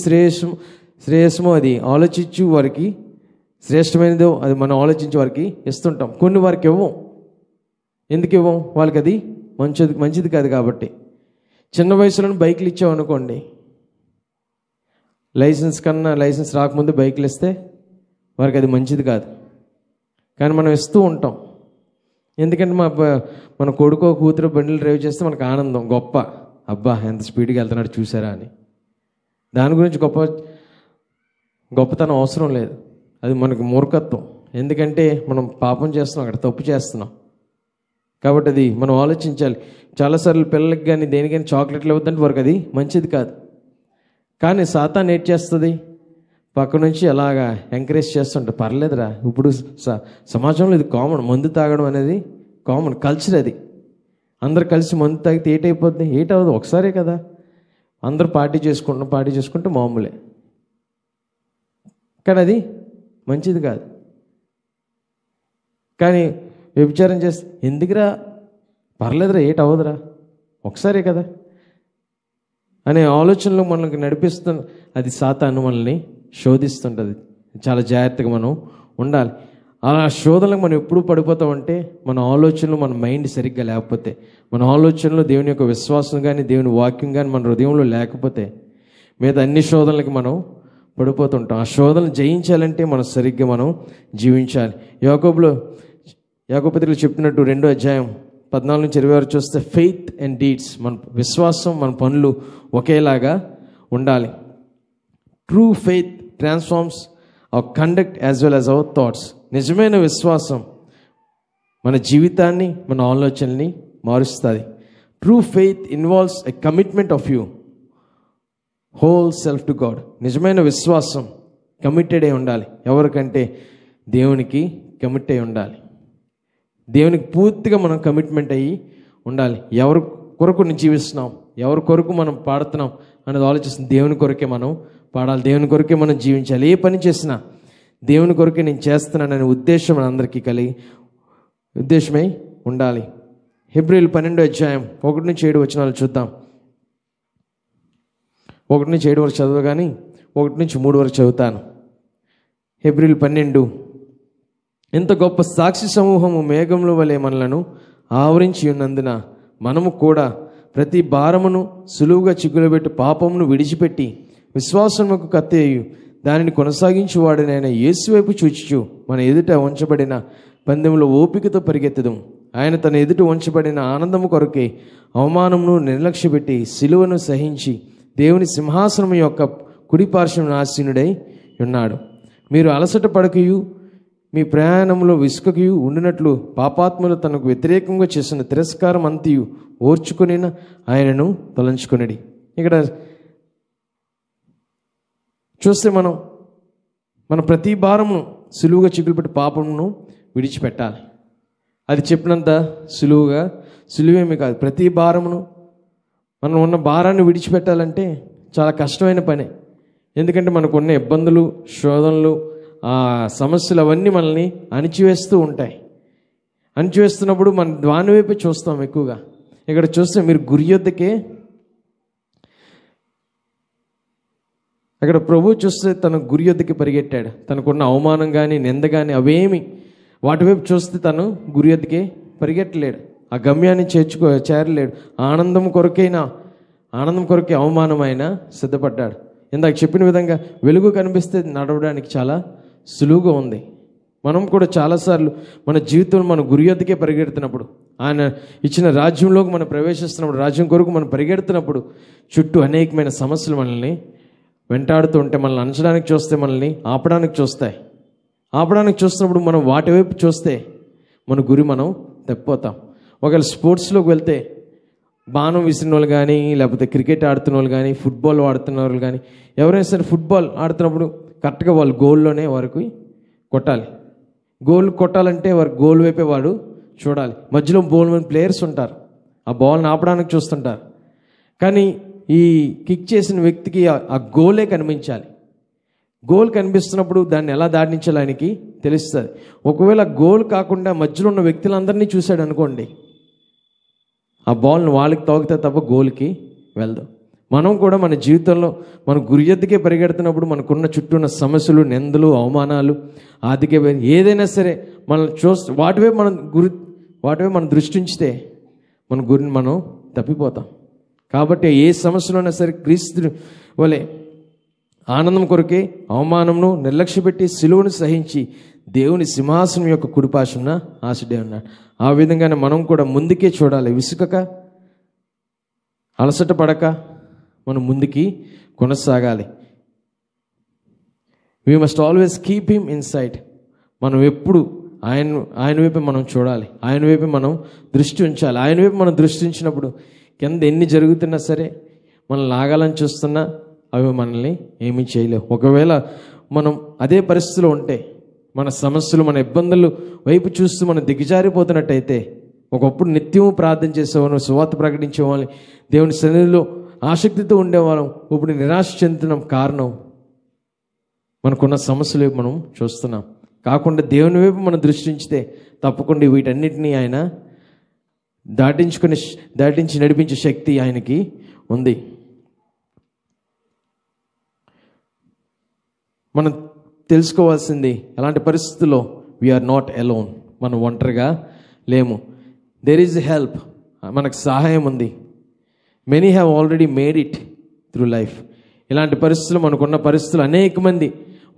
Speaker 2: శ్రేయస్మో అది ఆలోచించు, వారికి శ్రేష్టమైనదో అది మనం ఆలోచించి వారికి ఇస్తుంటాం. కొన్ని వారికి ఇవ్వం. ఎందుకు ఇవ్వం? వాళ్ళకి అది మంచిది కాదు కాబట్టి. చిన్న వయసులోనే బైకులు ఇచ్చామనుకోండి, లైసెన్స్ రాకముందు బైకులు ఇస్తే వారికి అది మంచిది కాదు. కానీ మనం ఇస్తూ ఉంటాం. ఎందుకంటే మన కొడుకో కూతురు బండిలు డ్రైవ్ చేస్తే మనకు ఆనందం, గొప్ప, అబ్బా ఎంత స్పీడ్గా వెళ్తున్నాడు చూసారా అని. దాని గురించి గొప్పతనం అవసరం లేదు. అది మనకు మూర్ఖత్వం. ఎందుకంటే మనం పాపం చేస్తున్నాం, అక్కడ తప్పు చేస్తున్నాం. కాబట్టి అది మనం ఆలోచించాలి. చాలాసార్లు పిల్లలకి కానీ దేనికైనా చాక్లెట్లు ఇవ్వద్దంటే వారికి అది మంచిది కాదు. కానీ సాతాను ఏం చేస్తుంది? పక్క నుంచి అలాగా ఎంకరేజ్ చేస్తుంటారు. పర్లేదురా, ఇప్పుడు సమాజంలో ఇది కామన్, మందు తాగడం అనేది కామన్ కల్చర్. అది అందరు కలిసి మందు తాగితే ఏటైపోద్ది? ఏటవదు, ఒకసారే కదా. అందరూ పార్టీ చేసుకుంటే మామూలే. కానీ అది మంచిది కాదు. కానీ వ్యభిచారం చేస్తే ఎందుకురా, పర్లేదురా, ఏటవదురా, ఒకసారే కదా అనే ఆలోచనలో మనల్ని నడిపిస్తుంది. అది సాతాను మనల్ని శోధిస్తుంటుంది. చాలా జాగ్రత్తగా మనం ఉండాలి. అలా శోధనలకు మనం ఎప్పుడు పడిపోతామంటే మన ఆలోచనలు, మన మైండ్ సరిగ్గా లేకపోతే, మన ఆలోచనలు దేవుని యొక్క విశ్వాసం కానీ దేవుని వాక్యం కానీ మన హృదయంలో లేకపోతే మీద అన్ని శోధనలకి మనం పడిపోతుంటాం. ఆ శోధనలు జయించాలంటే మనం సరిగ్గా మనం జీవించాలి. యాకోబులో చెప్పినట్టు 2వ అధ్యాయం 14-26 చూస్తే, ఫెయిత్ అండ్ డీడ్స్, మన విశ్వాసం మన పనులు ఒకేలాగా ఉండాలి. True faith transforms our conduct as well as our thoughts. నిజమైన విశ్వాసం మన జీవితాన్ని, మన ఆలోచనల్ని మారుస్తుంది. True faith involves a commitment of you whole self to God. నిజమైన విశ్వాసం కమిటెడ్ అయి ఉండాలి. ఎవరికంటే దేవునికి కమిట్ అయి ఉండాలి. దేవునికి పూర్తిగా మనం కమిట్మెంట్ అయ్యి ఉండాలి. ఎవరి కొరకు నేను జీవిస్తున్నాం, ఎవరి కొరకు మనం పాడుతున్నాం అనేది ఆలోచిస్తుంది. దేవుని కొరకే మనం పాడాలి, దేవుని కొరకే మనం జీవించాలి. ఏ పని చేసినా దేవుని కొరకే నేను చేస్తున్నాననే ఉద్దేశం అందరికీ ఉద్దేశమై ఉండాలి. హెబ్రీయులు 12వ అధ్యాయం 1-7 వచనాలు చూద్దాం. 1-7 వరకు చదవగాని 1-3 వరకు చదువుతాను. హెబ్రీయులు 12. ఇంత గొప్ప సాక్షి సమూహము మేఘముల వలె మనలను ఆవరించి ఉన్నందున మనము కూడా ప్రతి భారమును సులువుగా చిక్కులబెట్టి పాపమును విడిచిపెట్టి విశ్వాసముకు కత్తేయు దానిని కొనసాగించువాడనైన యేసు వైపు చూచుచు మన ఎదుట ఉంచబడిన పందెంలో ఓపికతో పరిగెత్తడం. ఆయన తన ఎదుట ఉంచబడిన ఆనందము కొరకే అవమానమును నిర్లక్ష్యపెట్టి సిలువను సహించి దేవుని సింహాసనం యొక్క కుడిపార్శ్వం ఆసీనుడై ఉన్నాడు. మీరు అలసట పడకయు మీ ప్రయాణంలో విసుకయు ఉండినట్లు పాపాత్ములు తనకు వ్యతిరేకంగా చేసిన తిరస్కారం అంతయు ఓర్చుకుని ఆయనను తలంచుకునడి. ఇక్కడ చూస్తే మన ప్రతి భారమును సులువుగా చిక్కులుపెట్టి పాపమును విడిచిపెట్టాలి. అది చెప్పినంత సులువేమీ కాదు. ప్రతి భారమును మనం ఉన్న భారాన్ని విడిచిపెట్టాలంటే చాలా కష్టమైన పని. ఎందుకంటే మనకు ఉన్న ఇబ్బందులు, శోధనలు, సమస్యలు అవన్నీ మనల్ని అణిచివేస్తూ ఉంటాయి. అణిచివేస్తున్నప్పుడు మనం దాని వైపే చూస్తాం ఎక్కువగా. ఇక్కడ చూస్తే మీరు గురి యొద్దకే, అక్కడ ప్రభు చూస్తే తన గురి యొద్దకి పరిగెట్టాడు. తనకున్న అవమానం కానీ నింద కానీ అవేమి వాటి వైపు చూస్తే తను గురి యొద్దకే పరిగెట్టలేడు, ఆ గమ్యాన్ని చేరలేడు. ఆనందం కొరకే అవమానమైన సిద్ధపడ్డాడు. ఇందాక చెప్పిన విధంగా వెలుగు కనిపిస్తే నడవడానికి చాలా సులువుగా ఉంది. మనం కూడా చాలాసార్లు మన జీవితంలో మన గురి యొద్దకే పరిగెడుతున్నప్పుడు, ఆయన ఇచ్చిన రాజ్యంలోకి మనం ప్రవేశిస్తున్నప్పుడు, రాజ్యం కొరకు మనం పరిగెడుతున్నప్పుడు చుట్టూ అనేకమైన సమస్యలు మనల్ని వెంటాడుతూ ఉంటే, మనల్ని అంచడానికి చూస్తే, మనల్ని ఆపడానికి చూస్తాయి. ఆపడానికి చూస్తున్నప్పుడు మనం వాటి వైపు చూస్తే మన గురి మనం తప్పిపోతాం. ఒకవేళ స్పోర్ట్స్లోకి వెళ్తే బాణం విసిరిన వాళ్ళు కానీ, లేకపోతే క్రికెట్ ఆడుతున్న వాళ్ళు కానీ, ఫుట్బాల్ ఆడుతున్న వాళ్ళు కానీ, ఎవరైనా సరే ఫుట్బాల్ ఆడుతున్నప్పుడు కరెక్ట్గా వాళ్ళు గోల్లోనే వారికి కొట్టాలి. గోల్ కొట్టాలంటే వారి గోల్ వైపే వాడు చూడాలి. మధ్యలో బౌల్మెన్ ప్లేయర్స్ ఉంటారు, ఆ బాల్ని ఆపడానికి చూస్తుంటారు. కానీ ఈ కిక్ చేసిన వ్యక్తికి ఆ గోలే కనిపించాలి. గోల్ కనిపిస్తున్నప్పుడు దాన్ని ఎలా దాటించాలి ఆయనకి తెలుస్తుంది. ఒకవేళ గోల్ కాకుండా మధ్యలో ఉన్న వ్యక్తులందరినీ చూశాడు అనుకోండి, ఆ బాల్ని వాళ్ళకి తాగితే తప్ప గోల్కి వెళ్దు. మనం కూడా మన జీవితంలో మన గురి ఎద్దుకే పరిగెడుతున్నప్పుడు మనకున్న చుట్టూ ఉన్న సమస్యలు, నిందలు, అవమానాలు, ఆర్థిక ఏదైనా సరే మనం వాటివైపు మనం దృష్టి ఉంచితే మన గురిని మనం తప్పిపోతాం. కాబట్టి ఏ సమస్యలోనా సరే క్రీస్తు వలె ఆనందం కొరకే అవమానంను నిర్లక్ష్యపెట్టి సిలువను సహించి దేవుని సింహాసనం యొక్క కుడిపార్శ్వన ఆశడే ఉన్నాడు. ఆ విధంగానే మనం కూడా ముందుకే చూడాలి. విసుకక, అలసట పడక మనం ముందుకి కొనసాగాలి. We must always keep him in sight. మనం ఎప్పుడు ఆయన వైపు మనం చూడాలి, ఆయన వైపు మనం దృష్టి ఉంచాలి. ఆయన వైపు మనం దృష్టి ఉంచినప్పుడు కింద ఎన్ని జరుగుతున్నా సరే మనం లాగాలని చూస్తున్నా అవి మనల్ని ఏమీ చేయలేవు. ఒకవేళ మనం అదే పరిస్థితిలో ఉంటే, మన సమస్యలు, మన ఇబ్బందులు వైపు చూస్తూ మనం దిగజారిపోతున్నట్టయితే, ఒకప్పుడు నిత్యము ప్రార్థన చేసేవాళ్ళం, సువార్త ప్రకటించేవాళ్ళని, దేవుని సన్నిధిలో ఆసక్తితో ఉండేవాళ్ళం. ఇప్పుడు నిరాశ చెందుతున్నాం. కారణం మనకున్న సమస్యల వైపు మనం చూస్తున్నాం. కాకుండా దేవుని వైపు మనం దృష్టించితే తప్పకుండా వీటన్నిటినీ ఆయన దాటించి నడిపించే శక్తి ఆయనకి ఉంది. మనం తెలుసుకోవాల్సింది, అలాంటి పరిస్థితుల్లో వీఆర్ నాట్ అలోన్. మనం ఒంటరిగా లేము. There is help. మనకు సహాయం ఉంది. Many have already made it through life. ఇలాంటి పరిస్థితులు, మనకున్న పరిస్థితులు అనేక మంది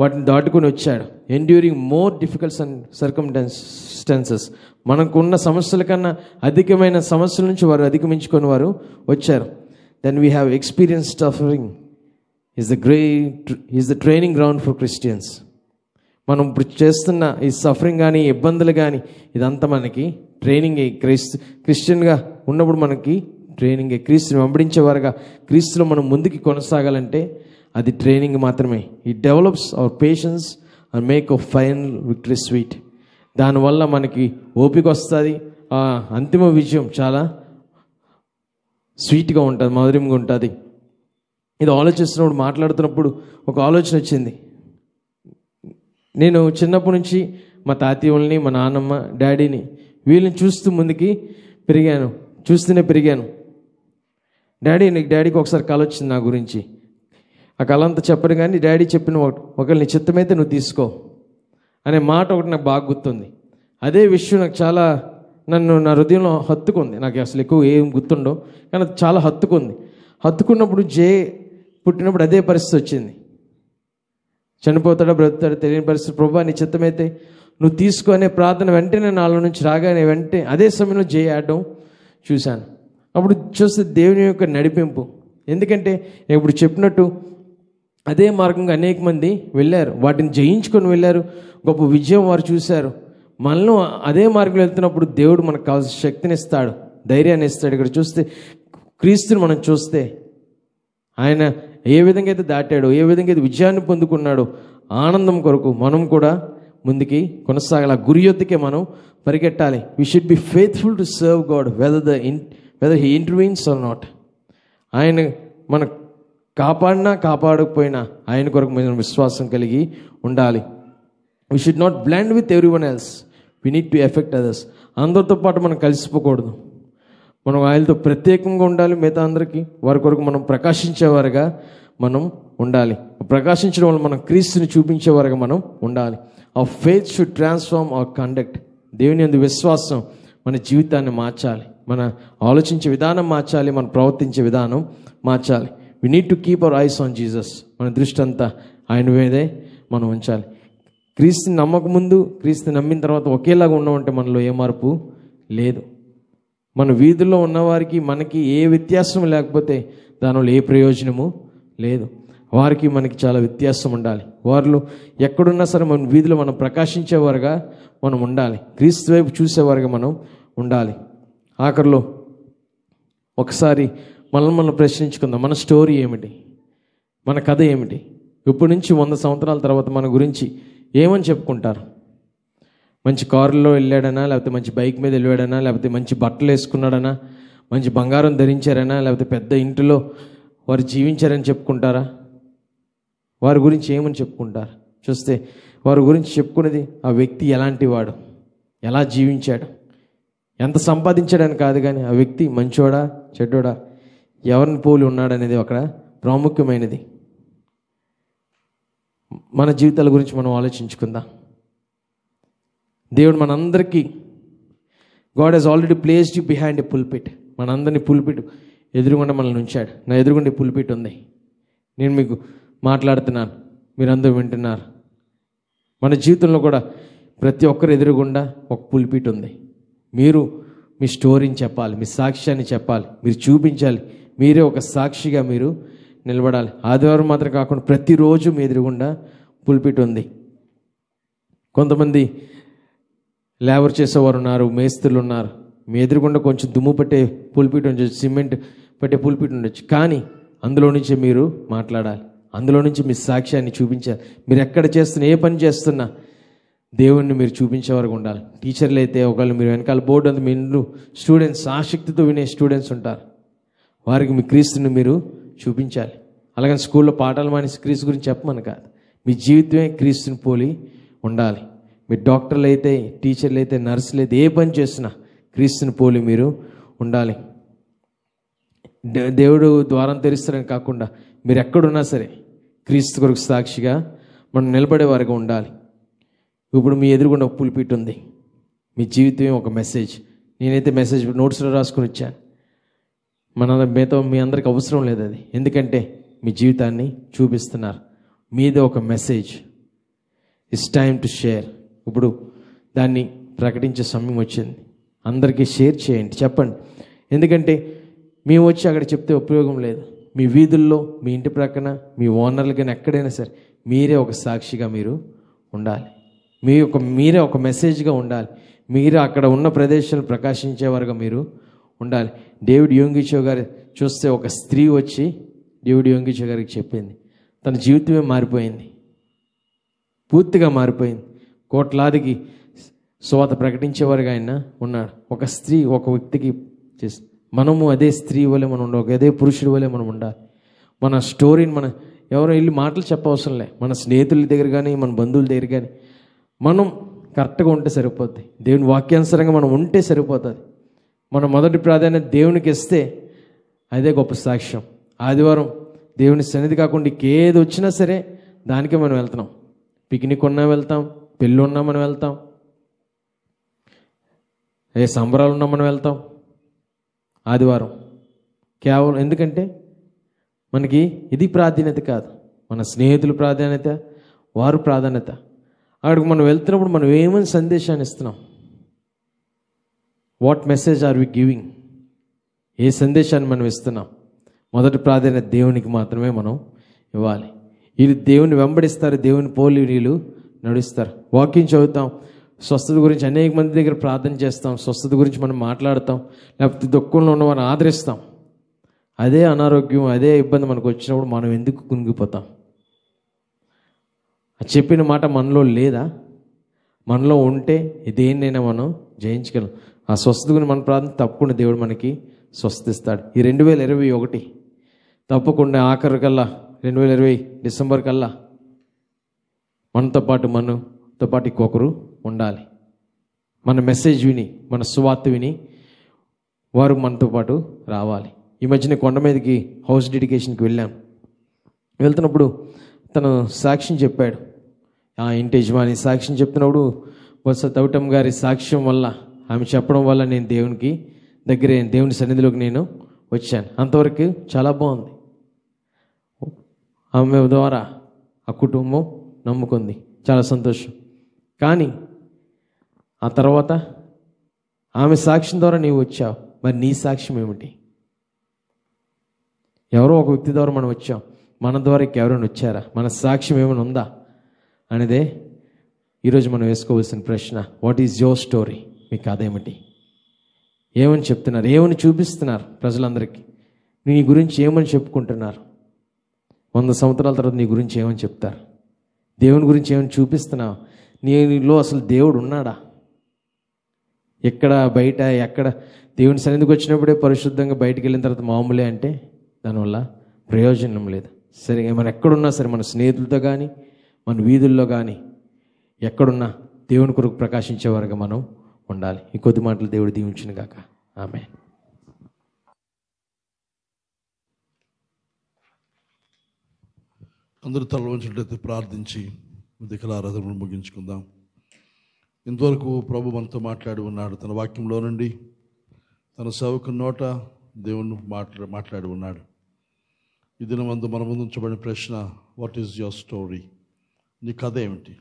Speaker 2: వాటిని దాటుకొని వచ్చాడు. Enduring more difficult circumstances. మనకున్న సమస్యల కన్నా అధికమైన సమస్యల నుంచి వారు అధిగమించుకొని వారు వచ్చారు. Then we have experience suffering is the training ground for Christians. మనం ఇప్పుడు చేస్తున్న ఈ సఫరింగ్ కానీ, ఇబ్బందులు కానీ, ఇదంతా మనకి ట్రైనింగ్. క్రిస్టియన్గా ఉన్నప్పుడు మనకి ట్రైనింగ్. క్రీస్తుని వెంబడించేవారుగా క్రీస్తులో మనం ముందుకి కొనసాగాలంటే అది ట్రైనింగ్ మాత్రమే. It develops our patience and make a final victory sweet. దానివల్ల మనకి ఓపిక వస్తుంది, ఆ అంతిమ విజయం చాలా స్వీట్గా ఉంటుంది, మధురంగా ఉంటుంది. ఇది ఆలోచిస్తున్నప్పుడు, మాట్లాడుతున్నప్పుడు ఒక ఆలోచన వచ్చింది. నేను చిన్నప్పటి నుంచి మా తాతయ్యని, మా నాన్నమ్మ, డాడీని, వీళ్ళని చూస్తూ ముందుకి చూస్తూనే పెరిగాను. డాడీకి ఒకసారి కళ వచ్చింది నా గురించి. ఆ కళ అంతా చెప్పరు కానీ డాడీ చెప్పిన ఒకవేళ నీ చిత్తమైతే నువ్వు తీసుకో అనే మాట ఒకటి నాకు బాగా గుర్తుంది. అదే విషయం నాకు చాలా నా హృదయంలో హత్తుకుంది. నాకు అసలు ఎక్కువ ఏం గుర్తుండో కానీ అది చాలా హత్తుకున్నప్పుడు పుట్టినప్పుడు అదే పరిస్థితి వచ్చింది. చనిపోతాడో బ్రతుకుతాడో తెలియని పరిస్థితి. ప్రభువా నీ చిత్తమైతే నువ్వు తీసుకో అనే ప్రార్థన వెంటనే నాలో నుంచి రాగానే వెంటనే అదే సమయంలో ఆడడం చూశాను. అప్పుడు చూస్తే దేవుని యొక్క నడిపింపు. ఎందుకంటే నేను ఇప్పుడు చెప్పినట్టు అదే మార్గంగా అనేక మంది వెళ్ళారు, వాటిని జయించుకొని వెళ్ళారు, గొప్ప విజయం వారు చూశారు. మనలో అదే మార్గంలో వెళ్తున్నప్పుడు దేవుడు మనకు కావాల్సిన శక్తిని ఇస్తాడు, ధైర్యాన్ని ఇస్తాడు. ఇక్కడ చూస్తే క్రీస్తుని మనం చూస్తే ఆయన ఏ విధంగా అయితే దాటాడో, ఏ విధంగా అయితే విజయాన్ని పొందుకున్నాడో, ఆనందం కొరకు మనం కూడా ముందుకి కొనసాగాలి. ఆ గురి యొద్దకే మనం పరిగెట్టాలి. We should be faithful to serve God whether he intervenes or not. ఆయన మన కాపాడినా కాపాడకపోయినా ఆయన కొరకు మనం విశ్వాసం కలిగి ఉండాలి. We should not blend with everyone else, we need to effect others. అందరితో పాటు మనం కలిసిపోకూడదు, మనం ఆయనతో ప్రత్యేకంగా ఉండాలి. మిగతా అందరికీ వారి కొరకు మనం ప్రకాశించేవారుగా మనం ఉండాలి. ప్రకాశించడం వల్ల మనం క్రీస్తుని చూపించేవారుగా మనం ఉండాలి. Our faith should transform hour conduct. దేవుని యందు విశ్వాసం మన జీవితాన్ని మార్చాలి, మన ఆలోచించే విధానం మార్చాలి, మన ప్రవర్తించే విధానం మార్చాలి. We need to keep our eyes on Jesus. మన దృష్టి అంతా ఆయన మీదే మనం ఉంచాలి. క్రీస్తుని నమ్మక ముందు, క్రీస్తుని నమ్మిన తర్వాత ఒకేలాగా ఉన్నామంటే మనలో ఏ మార్పు లేదు. మన వీధుల్లో ఉన్నవారికి మనకి ఏ వ్యత్యాసం లేకపోతే దానివల్ల ఏ ప్రయోజనము లేదు. వారికి మనకి చాలా వ్యత్యాసం ఉండాలి. వారిలో ఎక్కడున్నా సరే మన వీధిలో మనం ప్రకాశించేవారుగా మనం ఉండాలి, క్రీస్తు వైపు చూసేవారుగా మనం ఉండాలి. ఆఖరిలో ఒకసారి మనం ప్రశ్నించుకుందాం, మన స్టోరీ ఏమిటి, మన కథ ఏమిటి? ఇప్పటి నుంచి 100 సంవత్సరాల తర్వాత మన గురించి ఏమని చెప్పుకుంటారు? మంచి కారులో వెళ్ళాడనా, లేకపోతే మంచి బైక్ మీద వెళ్ళాడనా, లేకపోతే మంచి బట్టలు వేసుకున్నాడనా, మంచి బంగారం ధరించారనా, లేకపోతే పెద్ద ఇంటిలో వారు జీవించారని చెప్పుకుంటారా? వారి గురించి ఏమని చెప్పుకుంటారు? చూస్తే వారి గురించి చెప్పుకునేది ఆ వ్యక్తి ఎలాంటి వాడు, ఎలా జీవించాడు, ఎంత సంపాదించాడని కాదు, కానీ ఆ వ్యక్తి మంచోడా చెడ్డోడా, ఎవరిని పోలి ఉన్నాడనేది అక్కడ ప్రాముఖ్యమైనది. మన జీవితాల గురించి మనం ఆలోచించుకుందాం. దేవుడు మనందరికీ, God has already placed you behind a pulpit. మనందరినీ పుల్పిట్ ఎదురుగుండా మనల్ని ఉంచాడు. నా ఎదురుగుండా పుల్పిట్ ఉంది, నేను మీకు మాట్లాడుతున్నాను, మీరందరూ వింటున్నారు. మన జీవితంలో కూడా ప్రతి ఒక్కరు ఎదురుగుండా ఒక పుల్పిట్ ఉంది. మీరు మీ స్టోరీని చెప్పాలి, మీ సాక్ష్యాన్ని చెప్పాలి, మీరు చూపించాలి, మీరే ఒక సాక్షిగా మీరు నిలబడాలి. ఆదివారం మాత్రం కాకుండా ప్రతిరోజు మీ ఎదురుగుండా పుల్పిట్ ఉంది. కొంతమంది లేబర్ చేసేవారు ఉన్నారు, మేస్త్రులు ఉన్నారు. మీ ఎదురుగుండా కొంచెం దుమ్ము పట్టే పుల్పిట్ ఉండొచ్చు, సిమెంట్ పట్టే పుల్పిట్ ఉండొచ్చు, కానీ అందులో నుంచి మీరు మాట్లాడాలి, అందులో నుంచి మీ సాక్ష్యాన్ని చూపించాలి. మీరు ఎక్కడ చేస్తున్నా, ఏ పని చేస్తున్నా దేవుణ్ణి మీరు చూపించేవారు ఉండాలి. టీచర్లు అయితే ఒకవేళ మీరు వెనకాల బోర్డు అంతా, మీ ఇంట్లో స్టూడెంట్స్, ఆసక్తితో వినే స్టూడెంట్స్ ఉంటారు, వారికి మీ క్రీస్తుని మీరు చూపించాలి. అలాగని స్కూల్లో పాఠాలు మానేసి క్రీస్తు గురించి చెప్పమని కాదు, మీ జీవితమే క్రీస్తుని పోలి ఉండాలి. మీరు డాక్టర్లు అయితే, టీచర్లు అయితే, నర్సులు అయితే, ఏ పని చేస్తున్నా క్రీస్తుని పోలి మీరు ఉండాలి. దేవుడు ద్వారం తెరుస్తారని కాకుండా మీరు ఎక్కడున్నా సరే క్రీస్తు కొరకు సాక్షిగా మనం నిలబడేవారుగా ఉండాలి. ఇప్పుడు మీ ఎదురుగుండా ఒక పుల్పిట్ ఉంది, మీ జీవితమే ఒక మెసేజ్. నేనైతే మెసేజ్ నోట్స్లో రాసుకుని వచ్చాను. మీతో మీ అందరికి అవసరం లేదు అది, ఎందుకంటే మీ జీవితాన్ని చూపిస్తున్నారు. మీదే ఒక message. It's time to share. ఇప్పుడు దాన్ని ప్రకటించే సమయం వచ్చింది. అందరికీ షేర్ చేయండి, చెప్పండి. ఎందుకంటే మేము వచ్చి అక్కడ చెప్తే ఉపయోగం లేదు. మీ వీధుల్లో, మీ ఇంటి ప్రక్కన, మీ ఓనర్లు కానీ ఎక్కడైనా సరే మీరే ఒక సాక్షిగా మీరు ఉండాలి. మీరే ఒక మెసేజ్గా ఉండాలి. మీరు అక్కడ ఉన్న ప్రదేశాలు ప్రకాశించేవారుగా మీరు ఉండాలి. డేవిడ్ యోంగిచో గారు చూస్తే ఒక స్త్రీ వచ్చి డేవిడ్ యోంగిచో గారికి చెప్పింది, తన జీవితమే మారిపోయింది, పూర్తిగా మారిపోయింది. కోట్లాదికి సువార్త ప్రకటించేవారుగా ఆయన ఉన్నాడు. ఒక స్త్రీ ఒక వ్యక్తికి చేసి, మనము అదే స్త్రీ వలె మనం ఉండాలి, అదే పురుషుడి వలె మనం ఉండాలి. మన స్టోరీని మన ఎవరో వెళ్ళి మాటలు చెప్పవసరం లే, మన స్నేహితుల దగ్గర కానీ మన బంధువుల దగ్గర కానీ మనం కరెక్ట్గా ఉంటే సరిపోద్ది. దేవుని వాక్యానుసారంగా మనం ఉంటే సరిపోతుంది. మన మొదటి ప్రాధాన్యత దేవునికి ఇస్తే అదే గొప్ప సాక్ష్యం. ఆదివారం దేవుని సన్నిధి కాకుండా ఏది వచ్చినా సరే దానికే మనం వెళ్తున్నాం. పిక్నిక్ ఉన్నా వెళ్తాం, పెళ్ళి ఉన్నా మనం వెళ్తాం, ఏ సంబరాలు ఉన్నా మనం వెళ్తాం. ఆదివారం కేవలం ఎందుకంటే మనకి ఇది ప్రాధాన్యత కాదు, మన స్నేహితుల ప్రాధాన్యత, వారు ప్రాధాన్యత. అక్కడికి మనం వెళ్తున్నప్పుడు మనం ఏమని సందేశాన్ని ఇస్తున్నాం? What message are we giving? ఏ సందేశాన్ని మనం ఇస్తున్నాం? మొదటి ప్రాధాన్యత దేవునికి మాత్రమే మనం ఇవ్వాలి. వీళ్ళు దేవుని వెంబడిస్తారు, దేవుని పోలి వీళ్ళు నడుస్తారు. వాక్యం చదువుతాం, స్వస్థత గురించి అనేక మంది దగ్గర ప్రార్థన చేస్తాం, స్వస్థత గురించి మనం మాట్లాడతాం, లేకపోతే దుఃఖంలో ఉన్నవారిని ఆదరిస్తాం. అదే అనారోగ్యం, అదే ఇబ్బంది మనకు వచ్చినప్పుడు మనం ఎందుకు కుంగిపోతాం? చెప్పిన మాట మనలో లేదా? మనలో ఉంటే దేన్నైనా మనం జయించగలం. ఆ స్వస్థత గురించి మన ప్రార్థన తప్పకుండా దేవుడు మనకి స్వస్థిస్తాడు. ఈ 2021 తప్పకుండా ఆఖరి కల్లా 2020 డిసెంబర్ కల్లా మనతో పాటు ఇంకొకరు ఉండాలి. మన మెసేజ్ విని, మన సువార్త విని వారు మనతో పాటు రావాలి. ఈ మధ్యన కొండ మీదకి హౌస్ డెడికేషన్కి వెళ్ళాం. వెళ్తున్నప్పుడు తను సాక్ష్యం చెప్పాడు. ఆ ఇంటి యజమాని సాక్ష్యం చెప్తున్నప్పుడు బొత్స తౌటం గారి సాక్ష్యం వల్ల, ఆమె చెప్పడం వల్ల నేను దేవుని సన్నిధిలోకి నేను వచ్చాను. అంతవరకు చాలా బాగుంది. ఆమె ద్వారా ఆ కుటుంబం నమ్ముకుంది, చాలా సంతోషం. కానీ ఆ తర్వాత ఆమె సాక్ష్యం ద్వారా నీవు వచ్చావు, మరి నీ సాక్ష్యం ఏమిటి? ఎవరో ఒక వ్యక్తి ద్వారా మనం వచ్చాం, మన ద్వారా ఎవరైనా వచ్చారా? మన సాక్ష్యం ఏమైనా ఉందా అనేదే ఈరోజు మనం వేసుకోవాల్సిన ప్రశ్న. What is your story? మీ కథ ఏమిటి? ఏమని చెప్తున్నారు? ఏమని చూపిస్తున్నారు ప్రజలందరికీ? నీ గురించి ఏమని చెప్పుకుంటున్నారు? 100 సంవత్సరాల తర్వాత నీ గురించి ఏమని చెప్తారు? దేవుని గురించి ఏమని చూపిస్తున్నావు? నీలో అసలు దేవుడు ఉన్నాడా? ఎక్కడ బయట ఎక్కడ దేవుని సన్నిధికి వచ్చినప్పుడే పరిశుద్ధంగా బయటికి వెళ్ళిన తర్వాత మామూలే అంటే దానివల్ల ప్రయోజనం లేదు. సరే, మనం ఎక్కడున్నా సరే, మన స్నేహితులతో కానీ మన వీధుల్లో కానీ ఎక్కడున్నా దేవుని కొరకు ప్రకాశించేవారుగా మనం ఉండాలి. ఈ కొద్ది మాటలు దేవుడు దీవించును గాక. ఆమేన్.
Speaker 1: అందరూ తల వంచినట్లయితే ప్రార్థించి ఉదయకాల ఆరాధనను ముగించుకుందాం. ఇంతవరకు ప్రభు మనతో మాట్లాడి ఉన్నాడు. తన వాక్యంలో నుండి తన సేవకుని నోట దేవుని మాట్లాడి ఉన్నాడు. ఈ దినమందు మన ముందు ఉంచబడిన ప్రశ్న, వాట్ ఈజ్ యువర్ స్టోరీ? నీ కథ ఏమిటి?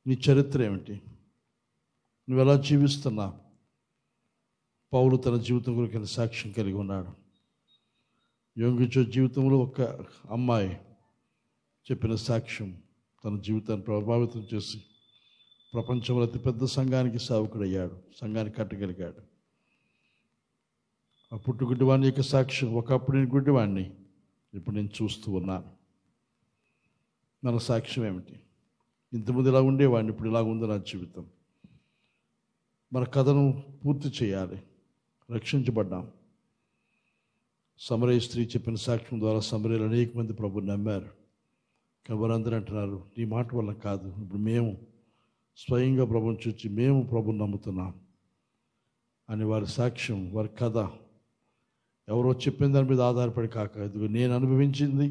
Speaker 1: నీ చరిత్ర ఏమిటి? నువ్వు ఎలా జీవిస్తున్నా? పౌలు తన జీవితం గురించి సాక్ష్యం కలిగి ఉన్నాడు. యోగిచో జీవితంలో ఒక అమ్మాయి చెప్పిన సాక్ష్యం తన జీవితాన్ని ప్రభావితం చేసి ప్రపంచంలో అతిపెద్ద సంఘానికి సేవకుడయ్యాడు, సంఘాన్ని కట్టగలిగాడు. ఆ పుట్టుగుడ్డివాణి యొక్క సాక్ష్యం, ఒకప్పుడు నేను గుడ్డివాణ్ణి, ఇప్పుడు నేను చూస్తూ ఉన్నాను. మన సాక్ష్యం ఏమిటి? ఇంతకుముందు ఇలా ఉండేవాడిని, ఇప్పుడు ఇలా ఉంది నా జీవితం. మన కథను పూర్తి చేయాలి. రక్షించబడ్డాం. సమరయ స్త్రీ చెప్పిన సాక్ష్యం ద్వారా సమరయులు అనేక మంది ప్రభుని నమ్మారు. కానీ వారందరూ అంటున్నారు, నీ మాట వల్ల కాదు, ఇప్పుడు మేము స్వయంగా ప్రభుని చూచి మేము ప్రభుని నమ్ముతున్నాం అని వారి సాక్ష్యం, వారి కథ ఎవరో చెప్పిన దాని మీద ఆధారపడి కాక, ఇదిగో నేను అనుభవించింది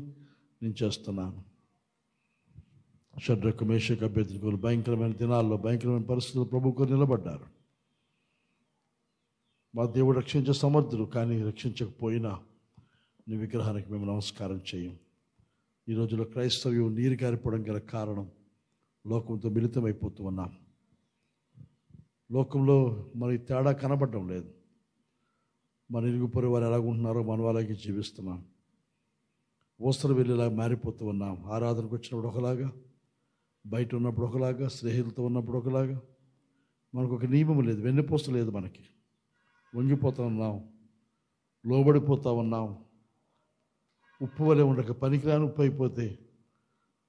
Speaker 1: నేను చేస్తున్నాను. షడ్రకు మేషకు అభ్యర్థికులు భయంకరమైన దినాల్లో భయంకరమైన పరిస్థితులు ప్రభువుకు నిలబడ్డారు. మా దేవుడు రక్షించే సమర్థుడు, కానీ రక్షించకపోయినా నీ విగ్రహానికి మేము నమస్కారం చేయం. ఈ రోజులో క్రైస్తవ్యం నీరు గారిపోవడం గల కారణం, లోకంతో మిళితమైపోతూ ఉన్నాం. లోకంలో మనకి తేడా కనబడడం లేదు. మన ఇరుగు పొరుగు వారు ఎలాగుంటున్నారో మన వాళ్ళకి జీవిస్తున్నాం. ఓస్తరు వెళ్ళేలా మారిపోతూ ఉన్నాం. ఆరాధనకు వచ్చినప్పుడు ఒకలాగా, బయట ఉన్నప్పుడు ఒకలాగా, స్నేహితులతో ఉన్నప్పుడు ఒకలాగా. మనకు ఒక నియమం లేదు, వెన్నెపోస్తు లేదు. మనకి వంగిపోతూ ఉన్నాం, లోబడిపోతూ ఉన్నాం. ఉప్పు వలె ఉండక పనికిరాని ఉప్పు అయిపోతే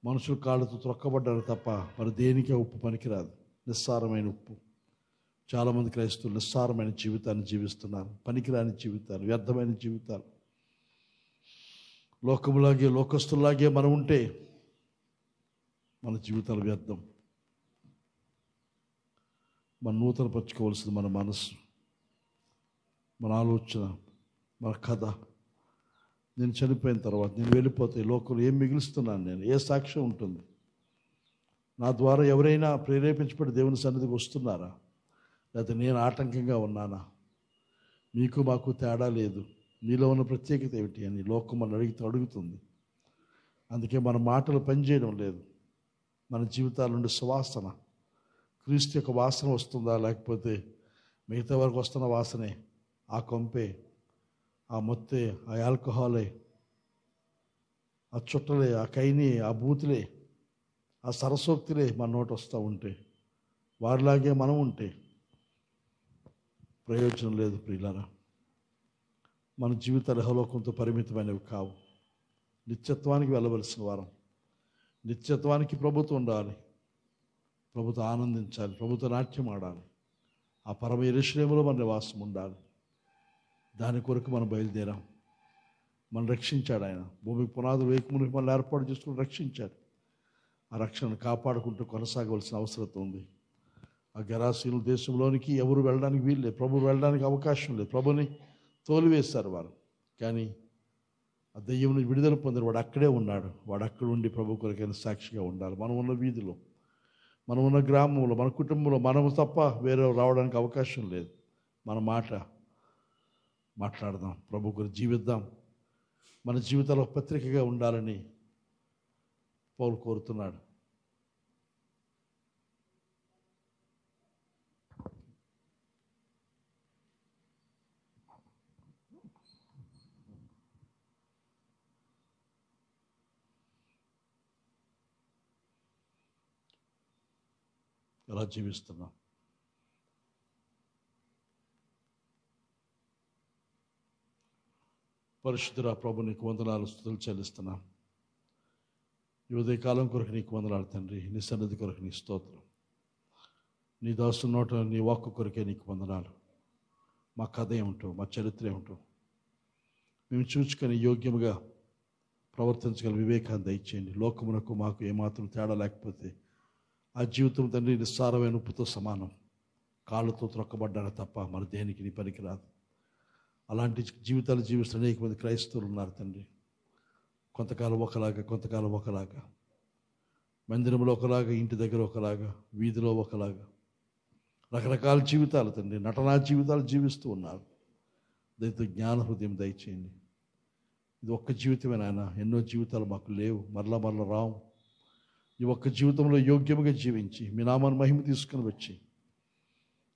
Speaker 1: మనుషులు కాళ్ళతో త్రొక్కబడ్డారు తప్ప మరి దేనికి ఉప్పు పనికిరాదు. నిస్సారమైన ఉప్పు. చాలామంది క్రైస్తవులు నిస్సారమైన జీవితాన్ని జీవిస్తున్నారు. పనికిరాని జీవితాలు, వ్యర్థమైన జీవితాలు. లోకములాగే లోకస్తులాగే మనం ఉంటే మన జీవితాలు వ్యర్థం. మన నూతనపరచుకోవాల్సింది మన మనస్సు, మన ఆలోచన, మన కథ. నేను చనిపోయిన తర్వాత, నేను వెళ్ళిపోతే లోకంలో ఏం మిగులుస్తున్నాను, నేను ఏ సాక్ష్యం ఉంటుంది? నా ద్వారా ఎవరైనా ప్రేరేపించబడి దేవుని సన్నిధికి వస్తున్నారా? లేకపోతే నేను ఆటంకంగా ఉన్నానా? మీకు మాకు తేడా లేదు. నీలో ఉన్న ప్రత్యేకత ఏమిటి అని లోకం మనం అడుగుతుంది. అందుకే మన మాటలు పనిచేయడం లేదు. మన జీవితాల నుండి సువాసన, క్రీస్తు యొక్క వాసన వస్తుందా, లేకపోతే మిగతా వరకు వస్తున్న వాసనే, ఆ కొంపే, ఆ మొత్తే, ఆ ఆల్కహాలే, ఆ చుట్టలే, ఆ కైని, ఆ బూతులే, ఆ సరసోక్తులే మన నోటి వస్తూ ఉంటే, వారిలాగే మనం ఉంటే ప్రయోజనం లేదు ప్రియులారా. మన జీవితాలు ఇహలోకంతో పరిమితమైనవి కావు. నిత్యత్వానికి వెళ్ళవలసిన వారం. నిత్యత్వానికి ప్రభుత్వం ఉండాలి. ప్రభుత్వం ఆనందించాలి. ప్రభుత్వ నాట్యం ఆడాలి. ఆ పరమ యెరూషలేములో మన నివాసం ఉండాలి. దాని కొరకు మనం బయలుదేరాం. మనం రక్షించాడు ఆయన. భూమికి పునాదులు వేయకముందు మనల్ని ఏర్పాటు చేసుకుని రక్షించాడు. ఆ రక్షణను కాపాడుకుంటూ కొనసాగవలసిన అవసరం ఉంది. ఆ గెరాసీనుల దేశంలోనికి ఎవరు వెళ్ళడానికి వీలు లేదు. ప్రభు వెళ్ళడానికి అవకాశం లేదు. ప్రభుని తోలివేశారు వారు. కానీ ఆ దెయ్యం నుంచి విడుదల పొందిన వాడు అక్కడే ఉన్నాడు. వాడు అక్కడ ఉండి ప్రభు కొరకైన సాక్షిగా ఉండాలి. మనం ఉన్న వీధిలో, మనం ఉన్న గ్రామంలో, మన కుటుంబంలో మనము తప్ప వేరే రావడానికి అవకాశం లేదు. మన మాట్లాడదాం, ప్రభు గురించి జీవిద్దాం. మన జీవితాల్లో పత్రికగా ఉండాలని పౌలు కోరుతున్నాడు. ఎలా జీవిస్తున్నాం? పరిశుద్ధుడా ప్రభు, నీకు వందనాలు, స్తుతులు చెల్లిస్తున్నాం. ఈ ఉదయకాలం కొరకు నీకు వందనాలు తండ్రి. నీ సన్నిధి కొరకు నీ స్తోత్రం. నీ దాసు నోట నీ వాక్కు కొరకే నీకు వందనాలు. మా కథ ఏమిటో, మా చరిత్ర ఏమిటో మేము చూచుకొని యోగ్యముగా ప్రవర్తించగల వివేకాన్ని దయచేయండి. లోకమునకు మాకు ఏమాత్రం తేడా లేకపోతే ఆ జీవితం తండ్రి నిస్సారమైన ఉప్పుతో సమానం. కాళ్ళతో త్రొక్కబడ్డారు తప్ప మన దేనికి నీ పనికిరాదు. అలాంటి జీవితాలు జీవిస్తున్న అనేక మంది క్రైస్తవులు ఉన్నారు తండ్రి. కొంతకాలం ఒకలాగా, కొంతకాలం ఒకలాగా, మందిరంలో ఒకలాగా, ఇంటి దగ్గర ఒకలాగా, వీధిలో ఒకలాగా, రకరకాల జీవితాలు తండ్రి, నటనా జీవితాలు జీవిస్తూ ఉన్నారు. దయతో జ్ఞాన హృదయం దయచేయండి. ఇది ఒక్క జీవితమే నాయన. ఎన్నో జీవితాలు మాకు లేవు, మరలా రావు. ఈ ఒక్క జీవితంలో యోగ్యముగా జీవించి మీ నామాన్ని మహిమ తీసుకుని వచ్చి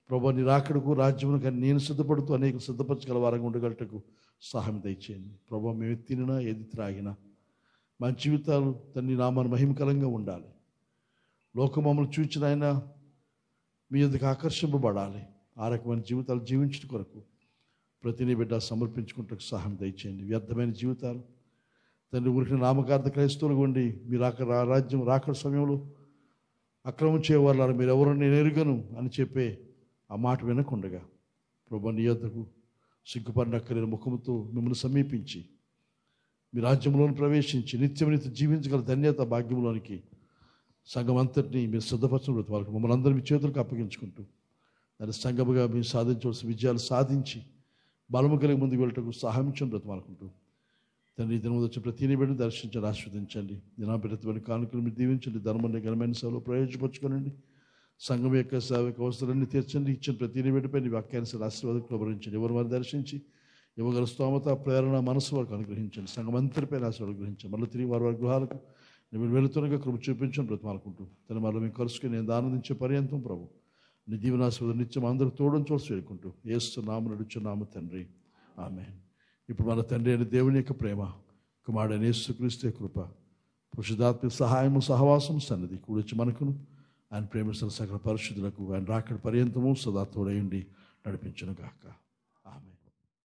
Speaker 1: ప్రభు నీ రాకడకు, రాజ్యమునకు నేను సిద్ధపడుతూ అనేక సిద్ధపరచగల వారంగా ఉండగలటకు సహాయం దయచేయండి. ప్రభు మేము తినినా ఏది త్రాగినా మా జీవితాలు తన్ని నామాన్ని మహిమకరంగా ఉండాలి. లోకం మమ్మల్ని చూచిన ఆయన మీ ఎందుకు ఆకర్షింపబడాలి. ఆ రకమైన జీవితాలు జీవించడం కొరకు ప్రతిని బిడ్డ సమర్పించుకుంటూ సహాయం దయచేయండి. వ్యర్థమైన జీవితాలు తండ్రి ఊరికి నామకార్థ క్రైస్తవులుగా ఉండి మీరు రాజ్యం రాకడ సమయంలో అక్రమం చేయవాళ్ళ మీరు ఎవరు నేను ఎరుగను అని చెప్పే ఆ మాట వినకుండగా ప్రభు నీ యొద్దకు సిగ్గుపడినక్కలేని ముఖముతో మిమ్మల్ని సమీపించి మీ రాజ్యంలోని ప్రవేశించి నిత్యం జీవించగల ధన్యత భాగ్యంలోనికి సంఘం అంతటినీ మీరు సిద్ధపరచడం వాళ్ళకి మమ్మల్ని అందరూ మీ చేతులకు అప్పగించుకుంటూ దాని సంఘముగా మీరు సాధించవలసిన విజయాలు సాధించి బలము కలిగి ముందుకు వెళ్ళటకు సహాయించడం బ్రతమాలుకుంటూ తండ్రి దినం వచ్చి ప్రతి బిడ్డను దర్శించండి, ఆస్వాదించండి. దినాభివృద్ధి కానుకలు మీరు దీవించండి. ధర్మాన్ని ఘనమైన సేవలో ప్రయోజపరచుకోనండి. సంఘం యొక్క సేవకు అవసరాన్ని తీర్చండి. ఇచ్చిన ప్రతి బిడ్డపై నీ వాక్యాన్ని ఆశీర్వాదకు భరించండి. ఎవరు వారు దర్శించి ఇవ్వగల స్తోమత, ప్రేరణ, మనసు వారికి అనుగ్రహించండి. సంఘం అంతటిపై ఆశీర్వాదం అనుగ్రహించండి. మళ్ళీ తిరిగి వారి గృహాలకు నేను వెళుతున్నగా కృప చూపించండి బ్రతమాలుకుంటూ తన మళ్ళీ మేము కలుసుకుని నేను ఆనందించే పర్యంతం ప్రభు నీ దీవెనాశీర్వాదం నిత్యం అందరూ తోడని చూసి వేడుకుంటూ యేసునామమున నడుచున్నాము తండ్రి, ఆమేన్. ఇప్పుడు మన తండ్రి అయిన దేవుని యొక్క ప్రేమ, కుమారుడైన యేసుక్రీస్తు కృప, పరిశుద్ధాత్మ సహాయము, సహవాసం, సన్నిధి కూడొచ్చి మనకును ఆయన ప్రేమిస్తున్న సకల పరిశుద్ధులకు ఆయన రాకడ పర్యంతము సదా తోడయుండి నడిపించును గాక.